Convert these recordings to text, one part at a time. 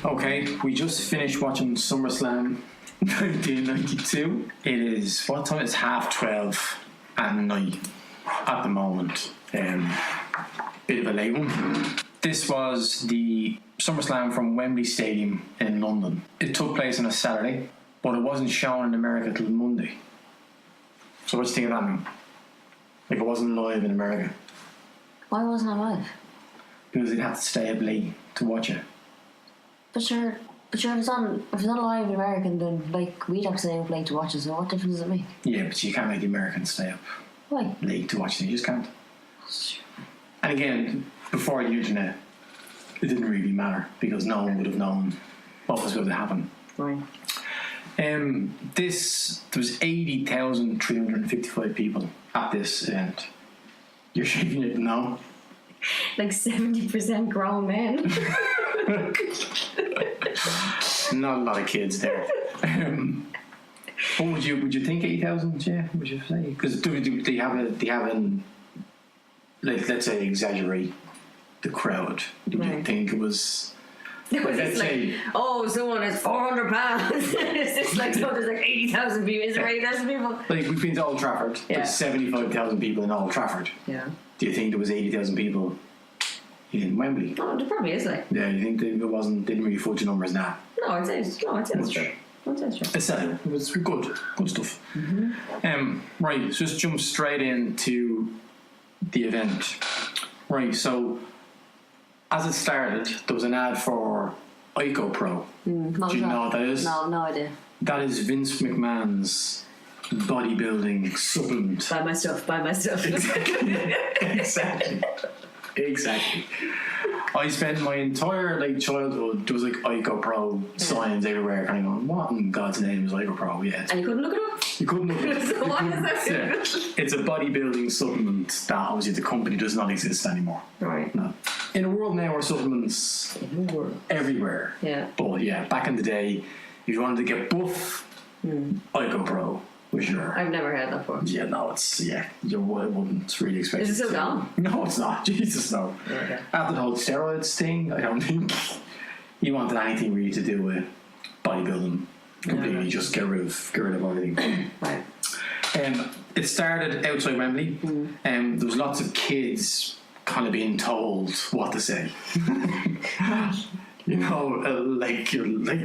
Okay, we just finished watching SummerSlam 1992. It is, what time? It's 12:30 at night at the moment. Bit of a late one. This was the SummerSlam from Wembley Stadium in London. It took place on a Saturday, but it wasn't shown in America till Monday. So what do you think of that now? Like, it wasn't live in America. Why wasn't it live? Because they'd have to stay up late to watch it. But sure, if it's on live in America, then like we'd have to stay up late to watch it. So what difference does it make? Yeah, but you can't make the Americans stay up Why? late to watch it. You just can't. And again, before the internet, it didn't really matter because no one would have known what was going to happen. Right. There was 80,355 people at this event. You're shaking it now. Like 70% grown men. Not a lot of kids there. What would you think 8,000? Yeah, would you say? Because they haven't like, let's say, exaggerate the crowd. Do you think it was? Let's say, someone is 400 pounds. It's just like, so there's like 80,000 people. Is there 80,000 people? Like, we've been to Old Trafford. Yeah. There's 75,000 people in Old Trafford. Yeah. Do you think there was 80,000 people in Wembley? Oh, there probably is, like. Yeah, you think didn't really fudge the numbers now? No, I'd say that's true. It's it was good stuff. Mm-hmm. Right, so just jump straight into the event. Right, so as it started, there was an ad for Ico Pro. Do you know what that is? No idea. That is Vince McMahon's bodybuilding supplement. Buy my stuff. Exactly. I spent my entire childhood, there was Ico Pro signs everywhere, kind of going, what in God's name is Ico Pro? Yeah. And you couldn't look it up? You couldn't look it up. So what is that? Yeah. It's a bodybuilding supplement that obviously the company does not exist anymore. Right. No. In a world now where supplements everywhere. Yeah. But yeah, back in the day, if you wanted to get buff, Ico Pro was your... I've never heard that before. Yeah, no, you wouldn't really expect it. Is it still gone? No, it's not. Jesus, no. Okay. After the whole steroids thing, I don't think you wanted anything really to do with bodybuilding. Completely, just get rid of everything. Right. It started outside Wembley. There was lots of kids kind of being told what to say. You know,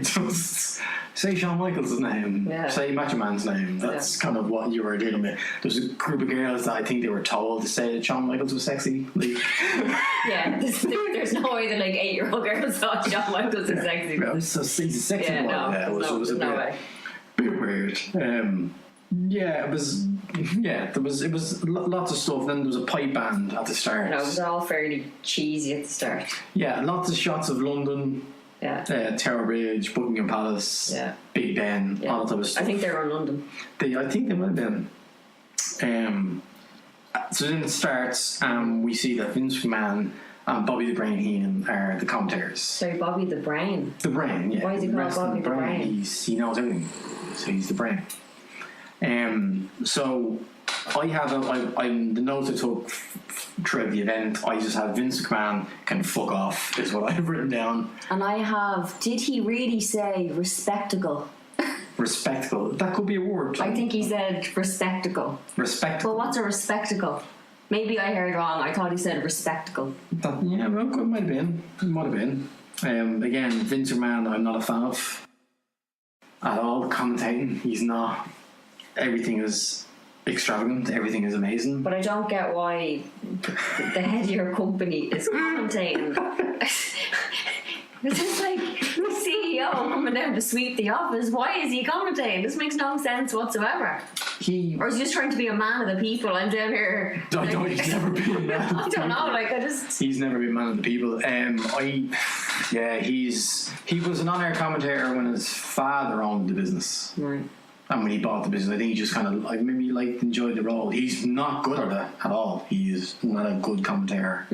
just say Shawn Michaels' name, say Macho Man's name. That's kind of what you were dealing with. There was a group of girls that I think they were told to say that Shawn Michaels was sexy. Yeah, there's no way that 8-year-old girls thought Shawn Michaels was sexy. He's a sexy boy. It was a bit weird. It was lots of stuff. Then there was a pipe band at the start. No, it was all fairly cheesy at the start. Yeah, lots of shots of London. Yeah. Tower Bridge, Buckingham Palace, Big Ben, all that type of stuff. I think they were in London. I think they might have been. So then it starts, we see that Vince McMahon and Bobby the Brain Heenan are the commentators. Sorry, Bobby the Brain? The Brain, yeah. Why is he called Bobby the Brain? He knows everything, so he's the brain. So I have the notes I took throughout the event. I just have Vince McMahon can fuck off is what I have written down. And I have, did he really say respectable? Respectable. That could be a word. I think he said respectable. Respectable. Well, what's a respectable? Maybe I heard wrong. I thought he said respectable. Well, it might have been. It might have been. Again, Vince McMahon, I'm not a fan of at all. Commentating, he's not. Everything is extravagant. Everything is amazing. But I don't get why the head of your company is commentating. It's just like the CEO coming down to sweep the office. Why is he commentating? This makes no sense whatsoever. Or is he just trying to be a man of the people? I'm down here. He's never been a man of the I don't know. He's never been a man of the people. He was an on-air commentator when his father owned the business. Right. And when he bought the business, I think he just kind of enjoyed the role. He's not good at it at all. He's not a good commentator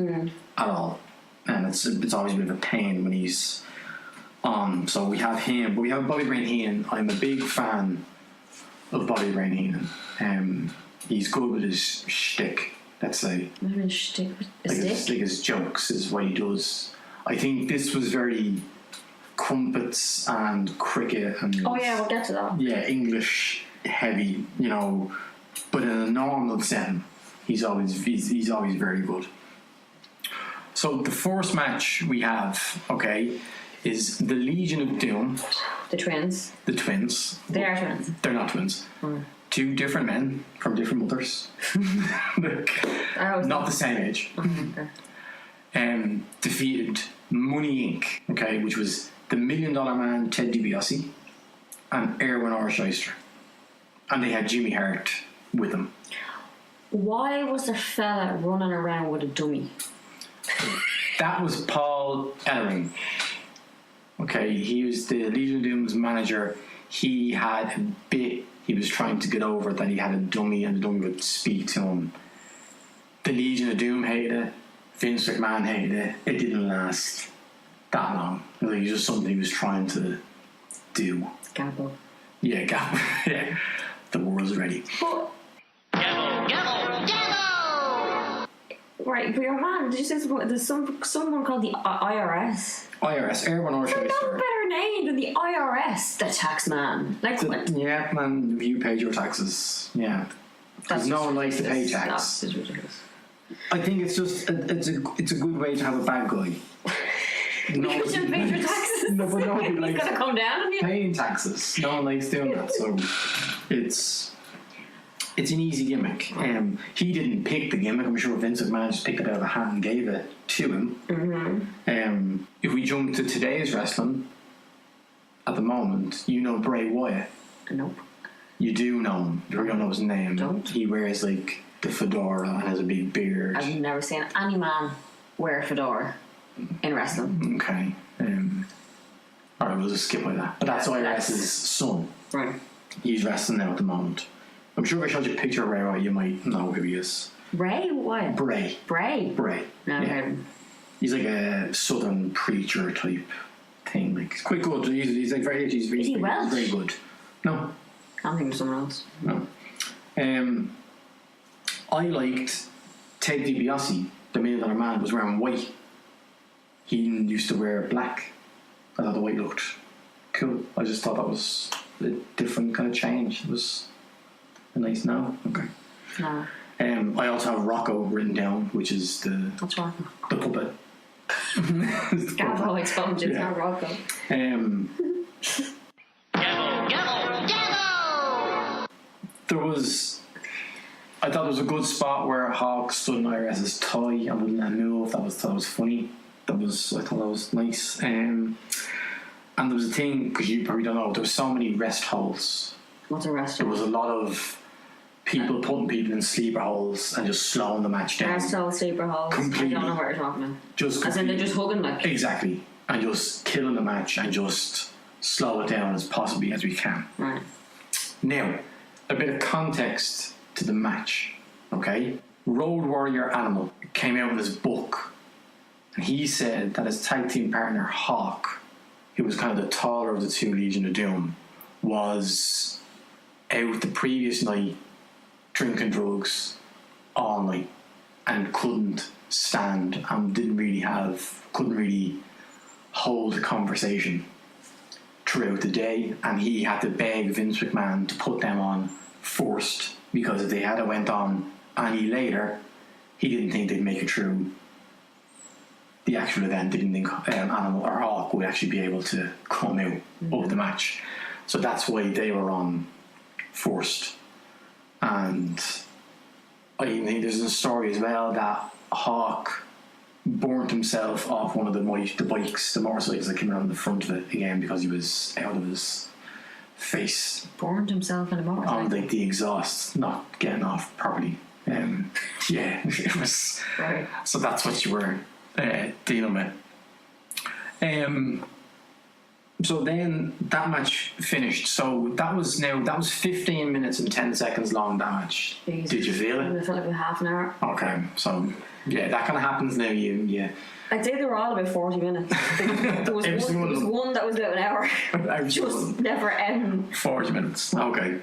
at all. And it's always a bit of a pain when he's on. So we have him, but we have Bobby Brain Heenan. I'm a big fan of Bobby Brain Heenan. He's good with his shtick, let's say. What do you mean shtick? His jokes is what he does. I think this was very crumpets and cricket and Oh yeah, we'll get to that. yeah, English heavy, you know, but in a normal setting, he's always very good. So the first match we have, okay, is the Legion of Doom. The twins. The twins. They are twins. They're not twins. Two different men from different mothers. Not the same age. Okay. Defeated Money Inc., okay, which was the $1 Million Man Ted DiBiase and Erwin Orshyster. And they had Jimmy Hart with them. Why was the fella running around with a dummy? That was Paul Ellering. Okay, he was the Legion of Doom's manager. He had a bit he was trying to get over that he had a dummy and the dummy would speak to him. The Legion of Doom hated it. Vince McMahon hated it. It didn't last that long. It was just something he was trying to do. Gabbo. Yeah, Gabbo. Yeah. The world's ready. But right, but your man, did you say there's someone called the IRS? IRS, Erwin There's no Orshyster. better name than the IRS, the tax man. Like what? Yeah, man, you paid your taxes. Yeah. Because no one likes to pay tax. That's ridiculous. I think it's just it's a good way to have a bad guy. You should pay your taxes. No, but nobody He's likes gonna come down on you. paying taxes. No one likes doing that, so it's an easy gimmick. He didn't pick the gimmick. I'm sure Vince McMahon just picked it out of a hat and gave it to him. Mm-hmm. If we jump to today's wrestling, at the moment, you know Bray Wyatt. Nope. You do know him. You don't know his name. Don't. He wears like the fedora and has a big beard. I've never seen any man wear a fedora in wrestling. Okay. Alright, we'll just skip by that. But that's IRS's son. Right. He's wrestling now at the moment. I'm sure if I showed you a picture of Ray Wyatt, you might know who he is. Ray what? Bray. Bray. No, Yeah. He's like a southern preacher type thing. Like, he's quite good. He's like very. He's Is he Welsh? very good. No. I'm thinking of someone else. No. I liked Ted DiBiase, the $1 Million Man, was wearing white. He used to wear black. I thought the white looked cool. I just thought that was a different kind of change. It was a nice now. Okay. No. I also have Rocco written down, which is the Rocco? The puppet. Gabbo, I told you, it's not Rocco. There was, I thought there was a good spot where Hawk stood in IRS's tie and wouldn't let him move. Thought that was funny. I thought that was nice. And there was a thing, because you probably don't know, there was so many rest holes. What's a rest There hole? was a lot of people putting people in sleeper holes and just slowing the match down. Rest hole, sleeper holes. Completely. I don't know what you're talking about. Just As in they're just hugging like. Exactly. And just killing the match and just slow it down as possibly as we can. Right. Now, a bit of context to the match, okay? Road Warrior Animal came out with his book, and he said that his tag team partner Hawk, who was kind of the taller of the two Legion of Doom, was out the previous night drinking drugs all night and couldn't stand and couldn't really hold a conversation throughout the day, and he had to beg Vince McMahon to put them on first, because if they had went on any later, he didn't think they'd make it through the actual event. They didn't think Animal or Hawk would actually be able to come out of the match, so that's why they were on first. And I think there's a story as well that Hawk burnt himself off one of the bikes, the motorcycles that came around the front of it again, because he was out of his face. Burned himself in a motorcycle. On like the exhaust not getting off properly. Yeah, it was. Right. So that's what you were dealing with. So then that match finished. So that was 15 minutes and 10 seconds long, that match. Jesus. Did you feel it? I felt like it was half an hour. Okay, so yeah, that kind of happens now. I'd say they were all about 40 minutes. There was one that was about an hour. Just never ending. 40 minutes. Okay.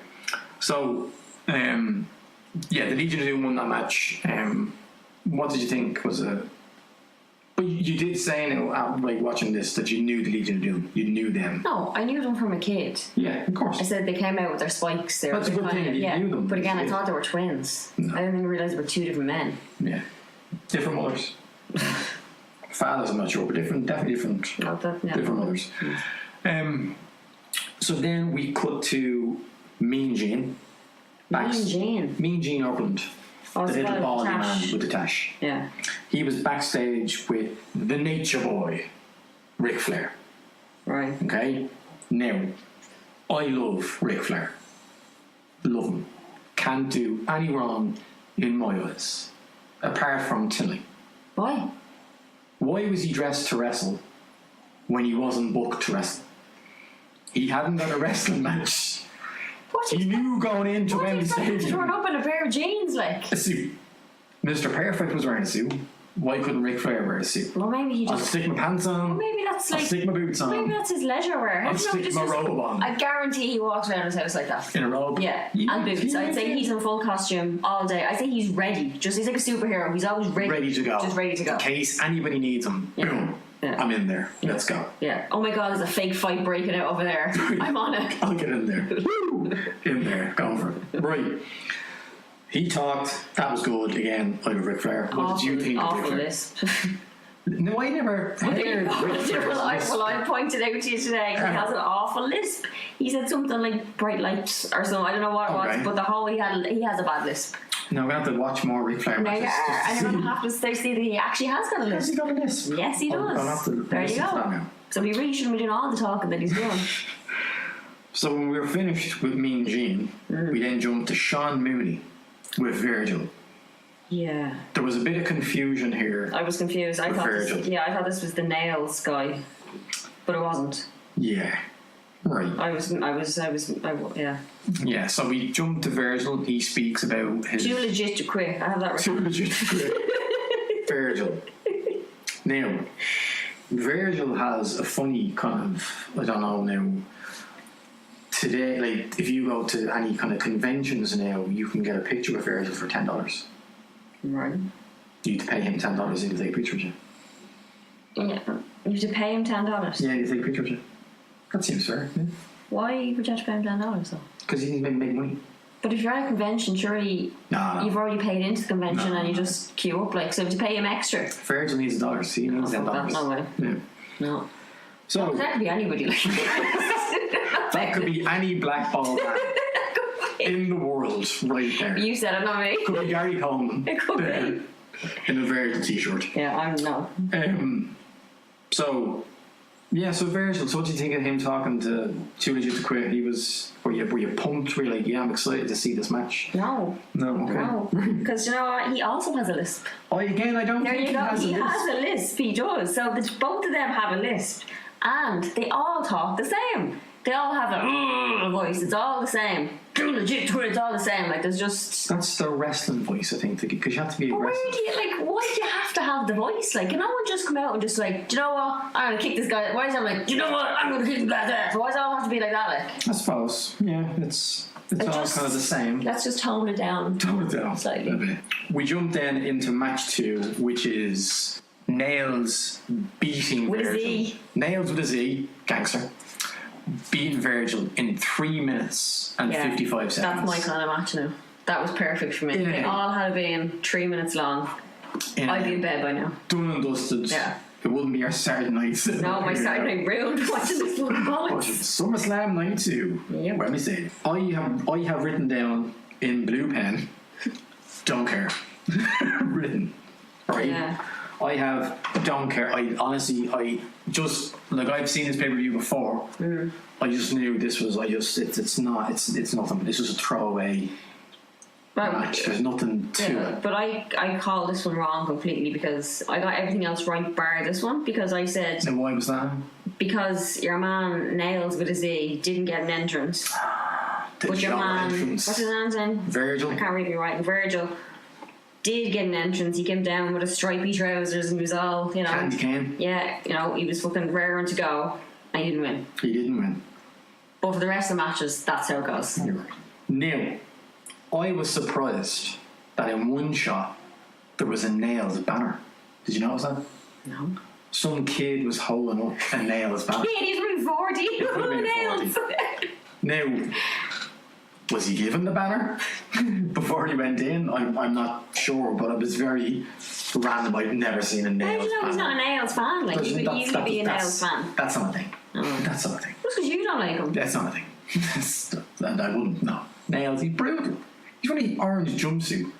So, the Legion of Doom won that match. What did you think? Was But you did say now, like watching this, that you knew the Legion of Doom. You knew them. No, I knew them from a kid. Yeah, of course. I said they came out with their spikes. They That's a good thing. You knew them. But again, I thought they were twins. No. I didn't realize they were two different men. Yeah, different mothers. Fathers, I'm not sure, but definitely different. Different mothers. So then we cut to Mean Gene. Mean Gene Oakland. Oh, The little baldy man Tash. with the tash. Yeah. He was backstage with the Nature Boy, Ric Flair. Right. Okay? Now, I love Ric Flair. Love him. Can't do any wrong in my eyes. Apart from Tilly. Why? Why was he dressed to wrestle when he wasn't booked to wrestle? He hadn't got a wrestling match. He knew going into Wembley Stadium. To turn up in a pair of jeans, like. A suit. Mr. Perfect was wearing a suit. Why couldn't Ric Flair wear a suit? Well, maybe he I'll just. stick my pants on. Maybe that's I'll like. stick my boots on. Maybe that's his leisure wear. I'll stick my robe on. I guarantee he walks around his house like that. In a robe? Yeah, and boots. I'd say he's in full costume all day. I'd say he's ready. He's like a superhero. He's always ready. Ready to go. Just ready to go. In case anybody needs him. Yeah. Boom. Yeah. I'm in there. Let's go. Yeah. Oh my God, there's a fake fight breaking out over there. I'm on it. I'll get in there. Woo! In there. Going for it. Right. He talked. That was good. Again, I love Ric Flair. What did you think of Ric Awful Flair? lisp. No, I never heard Ric Flair's lisp. Well, I pointed out to you today, he has an awful lisp. He said something like bright lights or something. I don't know what it was, Okay. but the whole he has a bad lisp. No, we have to watch more Ric Flair Now matches. you are, just to and you're see. going to have to see that he actually has got a Has lisp. he got a lisp? Yes, he does. I'll have to There you listen to that go. now. So he really shouldn't be doing all the talking that he's doing. So when we were finished with Mean Gene, we then jumped to Sean Mooney with Virgil. Yeah. There was a bit of confusion here. I was confused. I thought Virgil. I thought this was the Nails guy, but it wasn't. Yeah. Right. Yeah. Yeah, so we jumped to Virgil. He speaks about his... Too legit to quit. I have that Too right. legit to quit. Virgil. Now, Virgil has a funny kind of, I don't know now, today, like, if you go to any kind of conventions now, you can get a picture of Virgil for $10. Right. You have to pay him $10 to take a picture of you. Yeah. You have to pay him $10. Yeah, you take a picture of you. That seems fair. Yeah. Why would you have to pay him $10 though? Because he needs to make money. But if you're at a convention, surely No. you've already paid into the convention No. and you just queue up. Like, so if you pay him extra. Virgil needs dollars. He needs $10. No way. Yeah. No. So That could be anybody. Like. that could be any blackball man in the world right there. You said it, not me. Could be Gary Coleman It could there be. in a Virgil t-shirt. Yeah, I'm no. So Virgil, so what do you think of him talking to Too Legit to Quit? Were you pumped? Were you like, yeah, I'm excited to see this match? No. No, okay. No. Because you know what? He also has a lisp. I don't There think you go. he He has has a lisp. He does. So both of them have a lisp. And they all talk the same. They all have a voice. It's all the same. Too legit to it. It's all the same. Like, there's just... That's the wrestling voice, I think, because you have to be But where aggressive. do you, like, why do you have to have the voice? Like, can no one just come out and just like, do you know what? I'm gonna kick this guy. Why is that like, do you know what? I'm gonna kick this guy's ass. Why does it all have to be like that? Like, I suppose. Yeah, it's all just- kind of the same. let's just tone it down. Tone it down Slightly. a bit. We jump then into match 2, which is Nails beating With a Virgil. Z. Nails with a Z, gangster. Beating Virgil in 3 minutes and 55 seconds. That's my kind of match now. That was perfect for me. Yeah. They all had been 3 minutes long. I'd be in bed by now. Done and dusted. Yeah. It wouldn't be our Saturday night. No, my Saturday night ruined watching this one bollocks. SummerSlam 92. Yep. Wembley Stadium. I have written down in blue pen, don't care. Written. Right? Yeah. I have don't care. I just like I've seen this pay-per-view before. I just knew this was it's nothing. This was a throwaway match. There's nothing to it. But I called this one wrong completely because I got everything else right bar this one because I said And why was that? because your man Nails with a Z didn't get an entrance. The But your Joe man, entrance. what's his man's name? Virgil. I can't read me right. Virgil did get an entrance. He came down with his stripy trousers and he was all, you know. Candy cane. Yeah, you know, he was fucking raring to go and he didn't win. He didn't win. But for the rest of the matches, that's how it goes. You're right. Now, I was surprised that in one shot there was a Nails banner. Did you notice that? No. Some kid was holding up a nails back. Yeah, he's only 40. Nails. Now, was he given the banner before he went in? I'm not sure, but it was very random. I've never seen a How nails do you know he's not a Nails fan? Like, he could easily be a Nails fan. That's not a thing. That's not a thing. Just because you don't like him. That's not a thing. And I wouldn't. No. Nails, he's brutal. He's wearing an orange jumpsuit.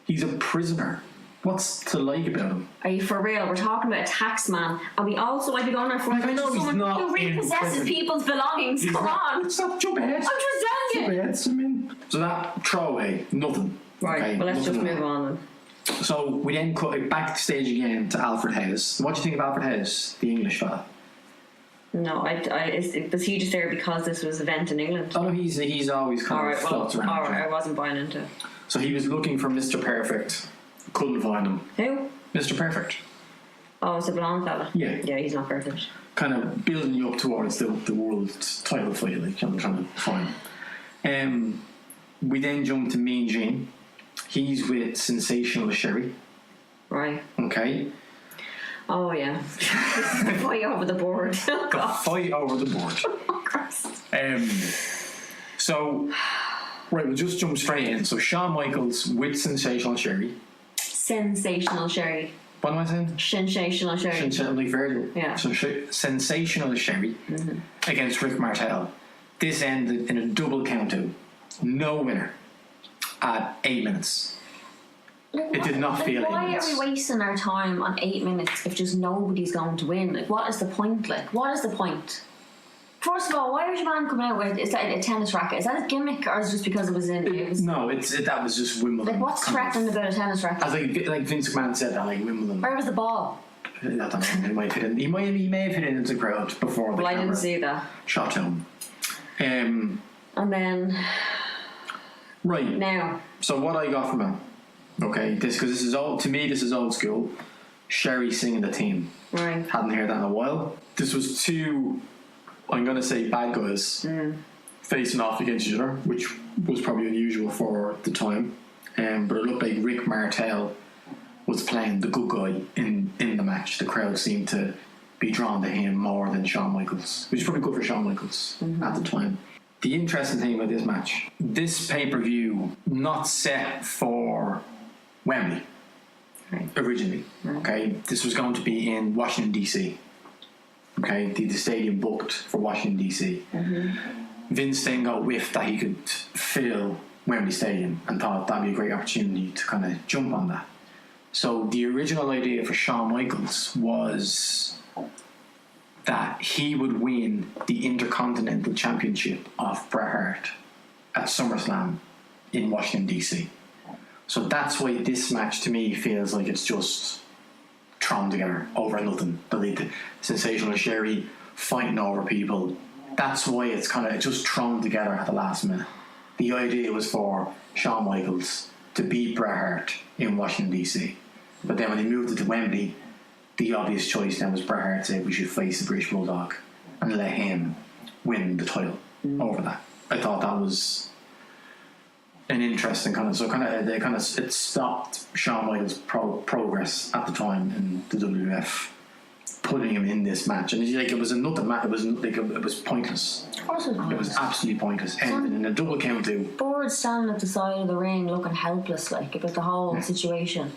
He's a prisoner. What's to like about him? Are you for real? We're talking about a tax man, and we also might be going on for I know he's someone not who in repossesses prison. people's belongings. Come on. Stop, jump ahead. I'm just telling you. Jump ahead. I mean, so that throwaway, nothing. Right, Okay, well, let's just nothing move on then. So we then cut it backstage again to Alfred Hayes. What do you think of Alfred Hayes, the English fella? No, was he just there because this was an event in England? Oh no, he's always kind of floats around. Alright, I wasn't buying into it. So he was looking for Mr. Perfect, couldn't find him. Who? Mr. Perfect. Oh, it's a blonde fella. Yeah. Yeah, he's not perfect. Kind of building you up towards the world title fight, like I'm trying to find. We then jump to Mean Gene. He's with Sensational Sherry. Right. Okay. Oh, yeah. Fight over the board. Oh, The God. fight over the board. Oh, Christ. So, right, we'll just jump straight in. So, Shawn Michaels with Sensational Sherry. Sensational Sherry. What am I saying? Sensational Sherry. Sensational, like Virgil. Yeah. So, Sensational Sherry against Rick Martel. This ended in a double count out. No winner at 8 minutes. Like, It did not feel 8 why minutes. are we wasting our time on 8 minutes if just nobody's going to win? Like, what is the point? Like, what is the point? First of all, why was your man coming out with, is that a tennis racket? Is that a gimmick, or is it just because it was in? No, that was just Wimbledon. Like, what's threatening about a tennis racket? As like Vince McMahon said that, like Wimbledon. Where was the ball? I don't know. He might fit in. He may have fit into the crowd before the Well, I camera didn't see that. shot him. And then Right. now, So what I got from him, okay, this is old to me. This is old school. Sherry singing the theme. right? Hadn't heard that in a while. This was two, I'm gonna say, bad guys facing off against each other, which was probably unusual for the time. But it looked like Rick Martel was playing the good guy in the match. The crowd seemed to be drawn to him more than Shawn Michaels, which is probably good for Shawn Michaels at the time. The interesting thing about this match, this pay-per-view not set for Wembley Right. originally. Okay, this was going to be in Washington DC. Okay, the stadium booked for Washington DC. Vince then got whiff that he could fill Wembley Stadium and thought that'd be a great opportunity to kind of jump on that. So the original idea for Shawn Michaels was that he would win the Intercontinental Championship off Bret Hart at SummerSlam in Washington DC. So that's why this match to me feels like it's just thrown together over nothing. The Sensational Sherry fighting over people. That's why it's kind of just thrown together at the last minute. The idea was for Shawn Michaels to beat Bret Hart in Washington DC. But then when they moved it to Wembley, the obvious choice then was Bret Hart said we should face the British Bulldog and let him win the title over that. I thought that was an interesting it stopped Shawn Michaels' progress at the time in the WWF, putting him in this match, and it was another match. It was pointless. Of course it was. It was absolutely pointless. Ended in a double count out. Bored standing at the side of the ring looking helpless, like, about the whole situation.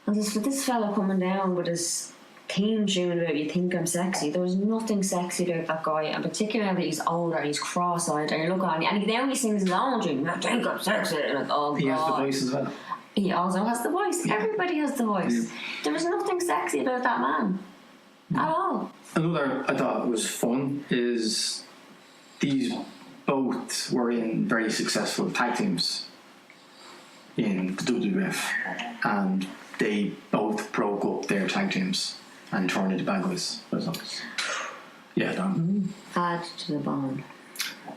And this fella coming down with his theme tune about "You Think I'm Sexy." There was nothing sexy about that guy, and particularly now that he's older and he's cross-eyed, and you look at him, and now he sings his own tune. "I think I'm sexy," and like, oh He has the God. voice as well. He also has the voice. Everybody has the voice. There was nothing sexy about that man at all. Another I thought was fun is these both were in very successful tag teams in the WWF, and they both broke up their tag teams and turned into bad guys. Yeah, done. Add to the bone.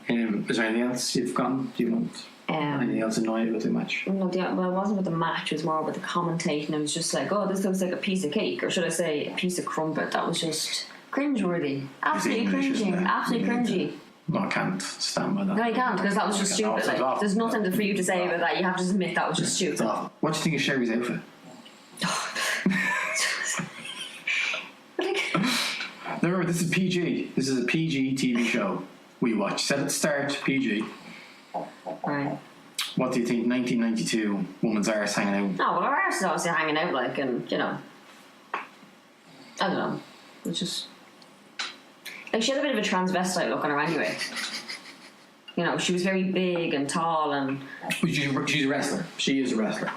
Is there anything else you've gotten? Do you want anything else annoying about the match? No, well, it wasn't with the match, it was more about the commentating. It was just like, oh, this looks like a piece of cake, or should I say a piece of crumpet. That was just cringeworthy. Absolutely English, isn't cringy. it? Absolutely cringy. No, I can't stand by that. No, you can't, because that was just No, stupid. it's Like, awful. there's nothing for you to say about that. You have to just admit that was just It's stupid. awful. What do you think of Sherry's outfit? Now remember, this is PG. This is a PG TV show we watch. Set at the start, PG. Right. What do you think? 1992, woman's arse hanging out. No, well, her arse is obviously hanging out, like, and, you know. I don't know. It's just. Like, she had a bit of a transvestite look on her anyway. You know, she was very big and tall and. She's a wrestler. She is a wrestler.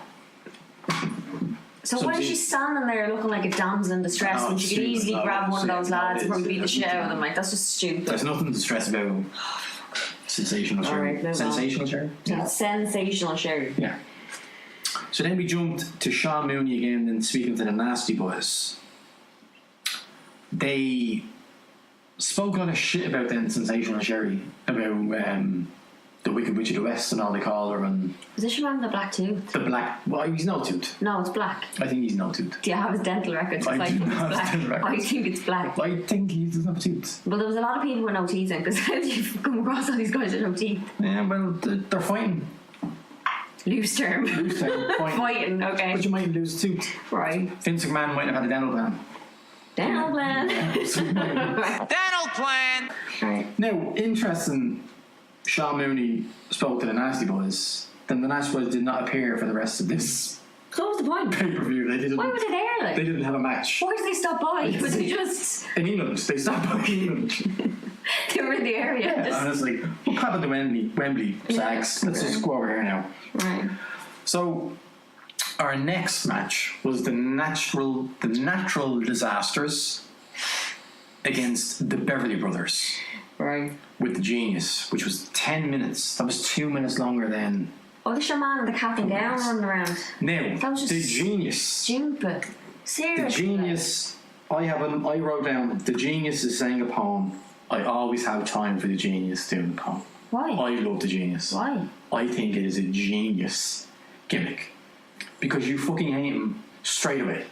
So why is she standing there looking like a damsel in distress when she could easily grab one of those lads and probably beat the shit out of them? Like, that's just stupid. There's nothing to stress about. Sensational Sherry. Right, Sensational Sherry? Yeah. Sensational Sherry. Yeah. So then we jumped to Sean Mooney again and speaking to the Nasty Boys. They spoke a lot of shit about then Sensational Sherry, about the Wicked Witch of the West and all they call her, and Is this your man with the black tooth? the black. Well, he's no tooth. No, it's black. I think he's no tooth. Do you have his dental records? I do think not it's have dental black. records. I think it's black. I think he doesn't have a tooth. Well, there was a lot of people with no teeth in because how do you come across all these guys with no teeth? Yeah, well, they're fighting. Loose term. Loose time, fighting. Fighting, okay. But you might lose a tooth. Right. Vince McMahon might have had a dental plan. Dental plan. Dental plan. Right. Now, interesting, Sean Mooney spoke to the Nasty Boys. Then the Nasty Boys did not appear for the rest of this So what was the point? pay-per-view. Why were they there, like? They didn't have a match. Why did they stop by? Was they just... In England. They stopped by England. They were in the area. Yeah, just... and it's like, what happened to Wembley Sags? Let's just go over here now. Right. So, our next match was the natural disasters against the Beverly Brothers Right. with the Genius, which was 10 minutes. That was 2 minutes longer than. Oh, this your man in the cap and gown running around. Now, That was just the Genius. Stupid. Seriously. The Genius. I wrote down. The Genius is saying a poem. I always have time for the Genius doing the poem. Why? I love the Genius. Why? I think it is a genius gimmick because you fucking hate him straight away.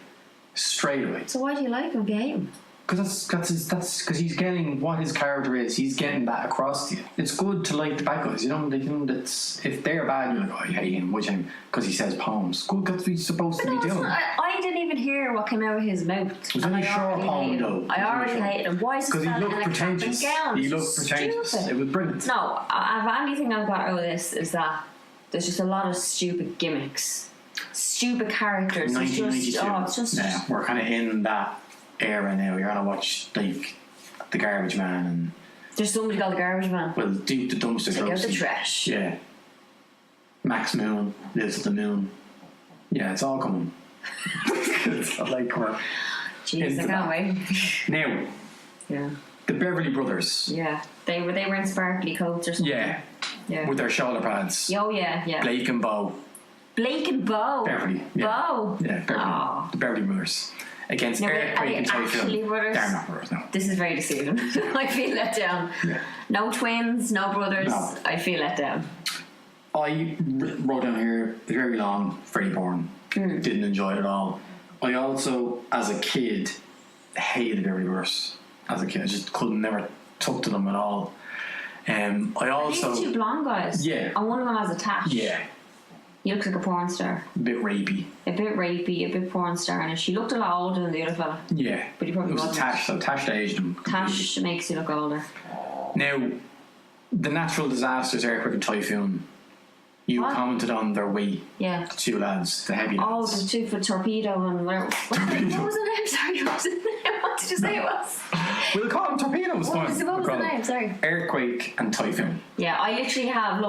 So why do you like him if you hate him? Because that's because he's getting what his character is. He's getting that across to you. It's good to like the bad guys. You know, that's if they're bad, you're like, oh, I hate him, which him because he says poems. Good, that's what he's supposed to be doing. I didn't even hear what came out of his mouth. It was only a short poem, though. I already hated him. Why is this Because he fella looked in a cap and pretentious. gown? He It's looked just pretentious. stupid. It was brilliant. No, anything I've got out of this is that there's just a lot of stupid gimmicks, stupid characters. It's 1992. it's just Yeah, we're kind of in that era now. You're gonna watch like the Garbage Man and there's somebody called the Garbage Man. well, Deep the Dumpster Take out Drugs. the trash. Yeah. Max Moon, Lives the Moon. Yeah, it's all coming. It's not like we're Jeez, I into can't that. wait. Now, Yeah, the Beverly Brothers. yeah. They were in sparkly coats or something. Yeah. Yeah. With their shoulder pads. Oh yeah, yeah. Blake and Bo. Blake and Bo. Beverly. Yeah. Bo. Yeah, Beverly. Aw. The Beverly Brothers. Against No, wait, Eric are Craig they and Typhoon. actually brothers? They're not brothers, no. This is very deceiving. I feel let down. Yeah. No twins, no brothers. No. I feel let down. I wrote down here, very long, very boring. Didn't enjoy it at all. I also, as a kid, hated Beverly Brothers. As a kid, I just never took to them at all. I also... These two blonde guys. Yeah. And one of them has a tash. Yeah, He looks like a porn star. a bit rapey. A bit rapey, a bit porn star. And she looked a lot older than the other fella. Yeah. But he probably it was wasn't. Tash, so Tash aged him. Tash makes you look older. Now, the natural disasters, Eric Craig and Typhoon, you What? commented on their weight. Yeah. The two lads, the heavy Oh, lads. the two for Torpedo and whatever. What was the name? Sorry, what was the name? What did you say it was? We'll call them torpedoes. What was the name? Sorry. Earthquake and Typhoon. Yeah, I literally have,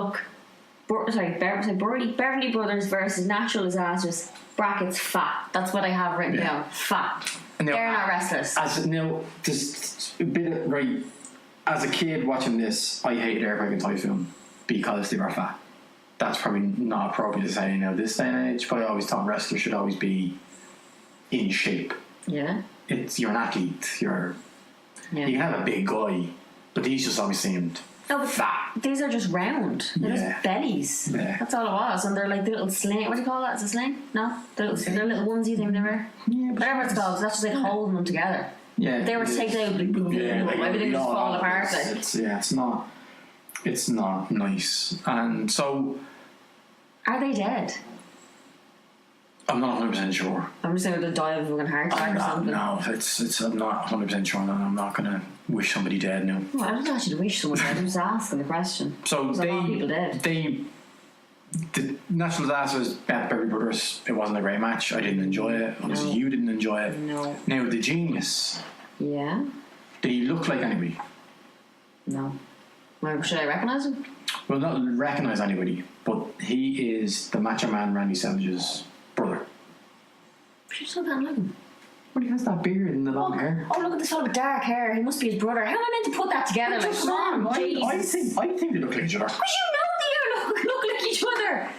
Beverly Brothers versus Natural Disasters, brackets, fat. That's what I have written Yeah. down. Fat. Now, They're not wrestlers. Just a bit of, right. As a kid watching this, I hated Earthquake and Typhoon because they were fat. That's probably not appropriate to say now this day and age, but I always thought wrestlers should always be in shape. Yeah. You're an athlete. You can have a big guy, but these just always seemed No, but fat. these are just round. They're Yeah. just bellies. Yeah. That's all it was. And they're like the little sling. What do you call that? Is it a sling? No? The little onesie thing they wear. Yeah, but Whatever it's called. That's just like holding them together. Yeah, If they were to take it out, everything would just fall apart. Like. It's not nice. And so Are they dead? I'm not 100% sure. I'm just saying they'll die of a fucking heart attack or something. No, I'm not 100% sure. No, I'm not going to wish somebody dead now. No, I don't actually wish someone dead. I'm just asking the question. So There's a lot of people dead. The National Disasters bet Berry Brothers. It wasn't a great match. I didn't enjoy it. Obviously, you didn't enjoy it. No. Now, the Genius. Yeah? Did he look like anybody? No. Well, should I recognise him? Well, not recognise anybody, but he is the Macho Man Randy Savage's brother. You just don't like him. Well, he has that beard and the long hair. Oh, look at this fellow with dark hair. He must be his brother. How am I meant to put that together? Like, come on, I Jesus. think they look like each other. But you know they look like each other.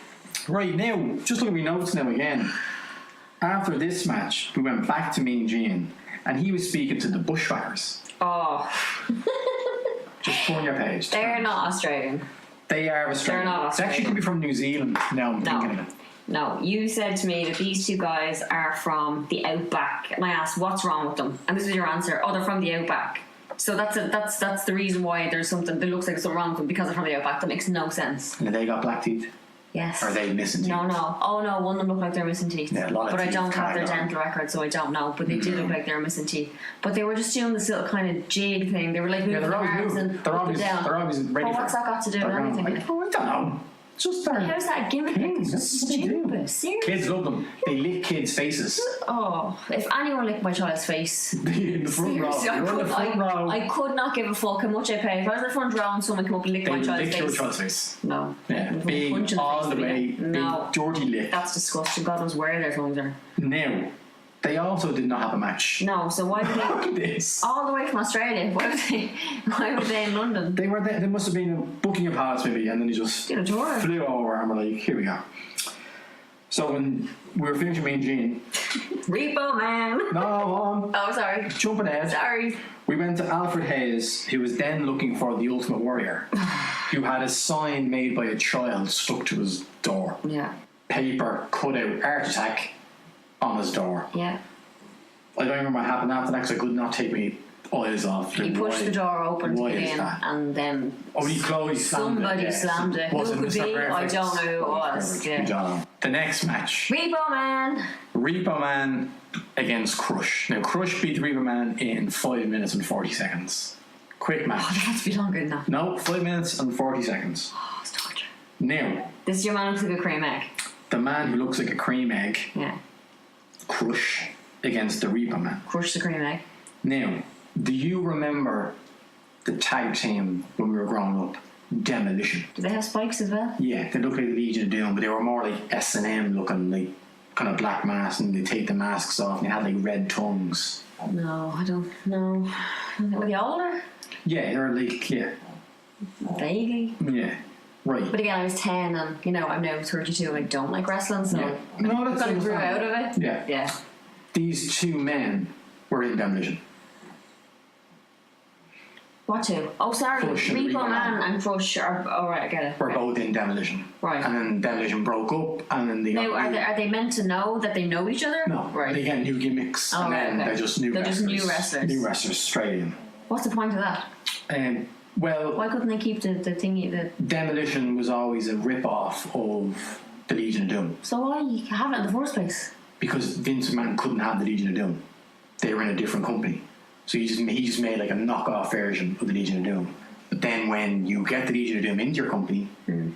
Right, now, just look at my notes now again. After this match, we went back to Mean Gene, and he was speaking to the Bushwhackers. Oh. Just turn your page. They're not Australian. They are Australian. They're not They actually could be from New Zealand. Now I'm thinking of it. No, you said to me that these two guys are from the Outback, and I asked, what's wrong with them? And this was your answer. Oh, they're from the Outback. So that's the reason why there's something that looks like something wrong with them, because they're from the Outback. That makes no sense. And they got black teeth. Yes. Or are they missing teeth? No. Oh no, one of them looked like they're missing teeth. Yeah, a lot of but I teeth don't have their kinda. dental record, so I don't know. But they did look like they were missing teeth. But they were just doing this little kind of jig thing. They were like moving Yeah, they're their always arms moving. and They're up always, and down. they're always ready But for what's that got to do with anything? I don't know. Just their How's that gimmick? things. It's That's what they do. stupid. Seriously. Kids love them. They lick kids' faces. Oh, if anyone licked my child's face, In the front row. seriously, You're in the front row. I could not give a fuck how much I pay. If I was in the front row and someone came up and licked They my child's lick your face, child's face. no. Yeah, Punch big in the all face the with way. it. No. Big dirty lick. That's disgusting. God knows where their tongues are. Now, they also did not have a match. No, so why Look at were they this. all the way from Australia? Why were they in London? They were there. They must have been booking a pass maybe, and then he just Did a tour. flew over and we're like, here we go. So when we were finishing Mean Gene, Repo Man. no, on, Oh, sorry. jumping ahead. Sorry. We went to Alfred Hayes, who was then looking for the Ultimate Warrior, who had a sign made by a child stuck to his door. Yeah. Paper cut out, Art Attack, on his door. Yeah. I don't remember what happened after that because I could not take my eyes off. He pushed the door open to why get is in, that? and then Oh, he closed, slammed somebody it. Yeah. slammed it. Who Was it could Mr. be? I Perfect? don't know who it was. Perfect. Yeah. Good job. The next match. Repo Man. Repo Man against Crush. Now, Crush beat Repo Man in 5 minutes and 40 seconds. Quick Oh, that match. had to be longer than that. No, 5 minutes and 40 seconds. Oh, it's torture. Now, This is your man looks like a cream egg. the man who looks like a cream egg, Yeah. Crush, against the Repo Man. Crush the cream egg. Now, do you remember the tag team when we were growing up? Demolition. Do they have spikes as well? Yeah, they looked like the Legion of Doom, but they were more like S&M looking, like kind of black masks, and they take the masks off and they had like red tongues. No, I don't know. Were they older? Yeah, they're like, yeah, Vaguely. yeah, right. But again, I was 10 and, you know, I'm now 32 and I don't like wrestling, so Yeah. No, that's I kind of grew out understandable. of it. Yeah. Yeah. These two men were in Demolition. What two? Oh, sorry. Crush and Repo Repo Man Man. and Crush are... Oh, right, I get it. Were Right. both in Demolition. Right. And then Demolition broke up, and then they got... Now, are they meant to know that they know each other? No, Right. they get new gimmicks, Oh, and right, then okay. they're just new They're wrestlers. just new wrestlers. New wrestlers, straight in. What's the point of that? Well, Why couldn't they keep the thingy... Demolition was always a rip-off of the Legion of Doom. So why have it in the first place? Because Vince McMahon couldn't have the Legion of Doom. They were in a different company. So he just made like a knockoff version of the Legion of Doom. But then when you get the Legion of Doom into your company,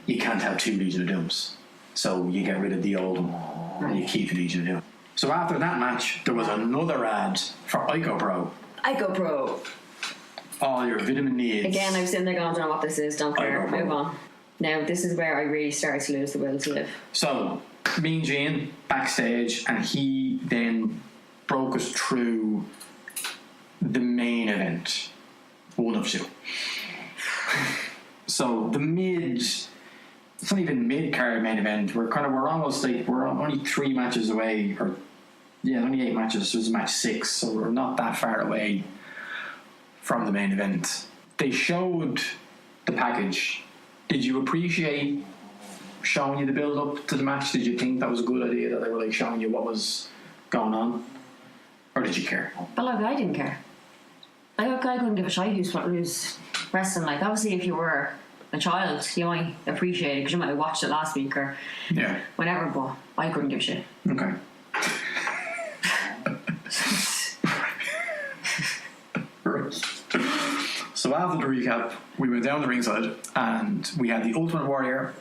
you can't have two Legion of Dooms. So you get rid of the old one and you keep the Legion of Doom. So after that match, there was another ad for IcoPro. Ico Pro. All your vitamin needs. Again, I was sitting there going, I don't know what this is, don't care, Ico Pro. move on. Now, this is where I really started to lose the will to live. So, Mean Gene backstage, and he then broke us through the main event. One of two. So the it's not even mid-card main event. We're almost like, we're only 3 matches away, or yeah, only 8 matches. So it's match 6, so we're not that far away from the main event. They showed the package. Did you appreciate showing you the build-up to the match? Did you think that was a good idea that they were like showing you what was going on, or did you care? But like, I didn't care. Like, I couldn't give a shite who's wrestling. Like, obviously, if you were a child, you might appreciate it because you might have watched it last week or whenever, but I couldn't give a shit. Okay. So after the recap, we went down the ringside and we had the Ultimate Warrior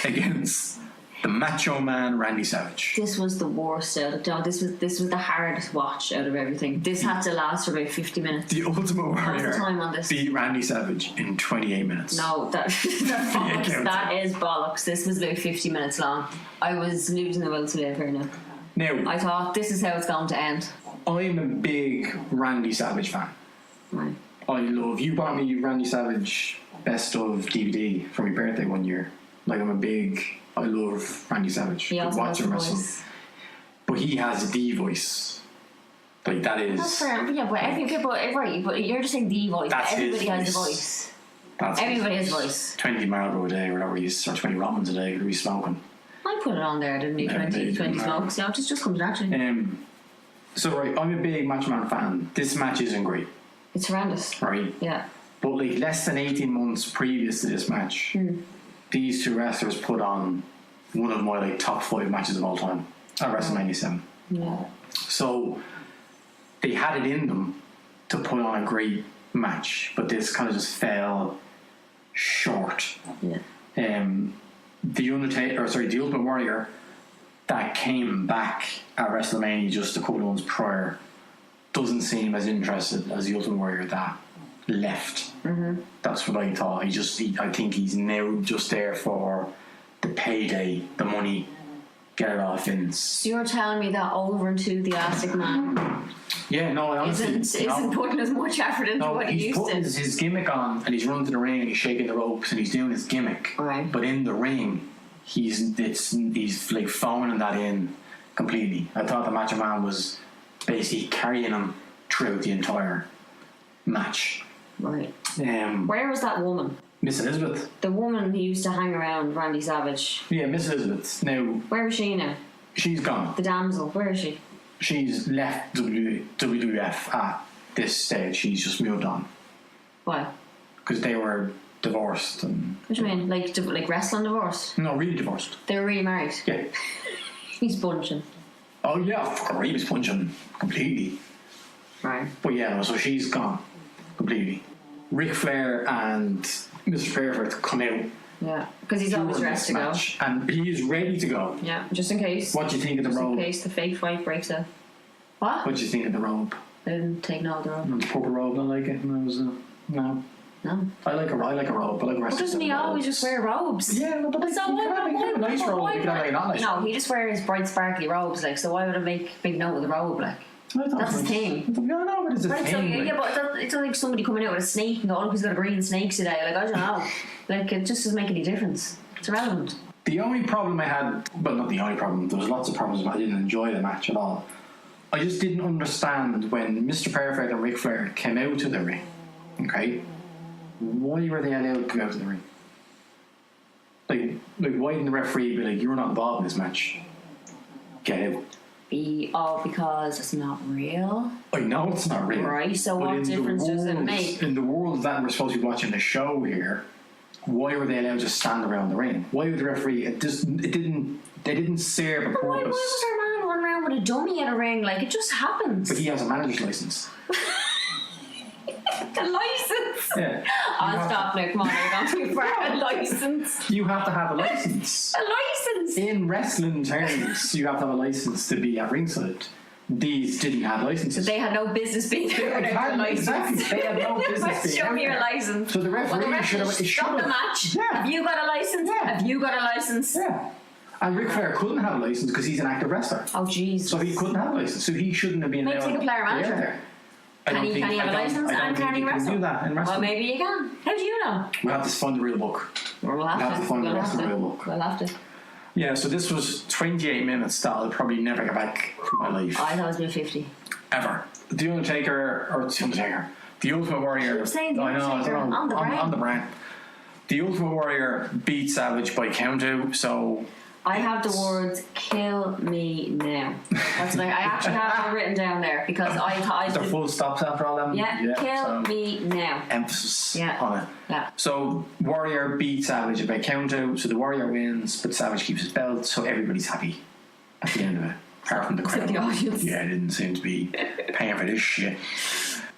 against the Macho Man Randy Savage. This was the worst out of this was the hardest watch out of everything. This had to last for about 50 minutes. The Ultimate Warrior the time on this? beat Randy Savage in 28 minutes. No, that's bollocks. That is bollocks. This was about 50 minutes long. I was losing the will to live here now. Now, I thought this is how it's going to end. I'm a big Randy Savage fan. Right. You bought me Randy Savage best of DVD for my birthday one year. Like I love Randy Savage. He also has a voice. But he has the voice. Like that is. That's fair. Yeah, but you're just saying the voice. That's everybody his has voice. a voice. That's everybody has a voice. 20 Marlboro a day or whatever he's, or 20 Robins a day or he's smoking. I put it on there, didn't he? 20 smokes. Yeah, it just comes naturally. So right, I'm a big Macho Man fan. This match isn't great. It's horrendous. Right? Yeah. But like less than 18 months previous to this match, these two wrestlers put on one of my like top 5 matches of all time at WrestleMania 7. Yeah. So they had it in them to put on a great match, but this kind of just fell short. Yeah. The Ultimate Warrior that came back at WrestleMania just a couple of months prior doesn't seem as interested as the Ultimate Warrior that left. Mm-hmm. That's what I thought. I think he's now just there for the payday, the money, get it off Vince. So you're telling me that over enthusiastic man Yeah, no, honestly, isn't putting as much effort into what he used to. He's putting his gimmick on and he's running to the ring and he's shaking the ropes and he's doing his gimmick. Right. But in the ring, he's like phoning that in completely. I thought the Macho Man was basically carrying him throughout the entire match. Right. Where was that woman? Miss Elizabeth. The woman who used to hang around Randy Savage. Yeah, Miss Elizabeth. Now, where is she now? She's gone. The damsel, where is she? She's left WWF at this stage. She's just moved on. Why? Because they were divorced. And what do you mean? Like wrestling divorce? No, really divorced. They were really married? Yeah. He's punching. Oh yeah, he was punching completely. Right. But yeah, so she's gone completely. Ric Flair and Mr. Perfect come out. Yeah, because he's always ready to go. And he is ready to go. Yeah, just in case. What do you think of the robe? Just in case the fake fight breaks out. What? What do you think of the robe? I didn't take no of the robe. The purple robe, I like it. And I was no. No. I like a robe. But I like But doesn't he always just wear robes? Yeah, but you can have a nice robe. You can have a not nice robe. No, he just wears bright sparkly robes. Like, so why would I make big note of the robe? Like, that's his thing. No, but it's a thing. So, yeah, but it's not like somebody coming out with a snake and going, oh, he's got a green snake today. Like, I don't know. Like, it just doesn't make any difference. It's irrelevant. The only problem I had, well, not the only problem, there was lots of problems, but I didn't enjoy the match at all. I just didn't understand when Mr. Perfect and Ric Flair came out to the ring, okay? Why were they allowed to go out to the ring? Like why didn't the referee be like, you're not involved in this match? Get out. Because it's not real. I know it's not real. Right, so what difference does it make? In the world that we're supposed to be watching the show here, why were they allowed to just stand around the ring? Why would the referee? They didn't serve a purpose. Why was our man running around with a dummy at a ring? Like, it just happens. But he has a manager's license. A license? Yeah. I'll stop now. Come on, you're going too far. A license. You have to have a license. A license? In wrestling terms, you have to have a license to be at ringside. These didn't have licenses. So they had no business being there without a license. Exactly. They had no business being Show me your license. So the referee should have stopped the match. Yeah. Have you got a license? Yeah. Have you got a license? Yeah. And Ric Flair couldn't have a license because he's an active wrestler. Oh, jeez. So he couldn't have a license. So he shouldn't have been Maybe take a player manager. Can he have a license and can he wrestle? Do that in wrestling. Well, maybe you can. How do you know? We'll have to find the real book. We'll have to find the rest of the real book. We'll have to. Yeah, so this was 28 minutes that I'll probably never get back from my life. I thought it was been 50. Ever. The Ultimate Warrior. Keep saying the Undertaker on the brand. The Ultimate Warrior beat Savage by count out, so I have the words "kill me now." That's what I actually have it written down there because I Is there full stops after all them? yeah, kill me now. Emphasis Yeah. on it. Yeah. So Warrior beats Savage by count out. So the Warrior wins, but Savage keeps his belt. So everybody's happy at the end of it, apart from the crowd. the audience. Yeah, it didn't seem to be paying for this shit.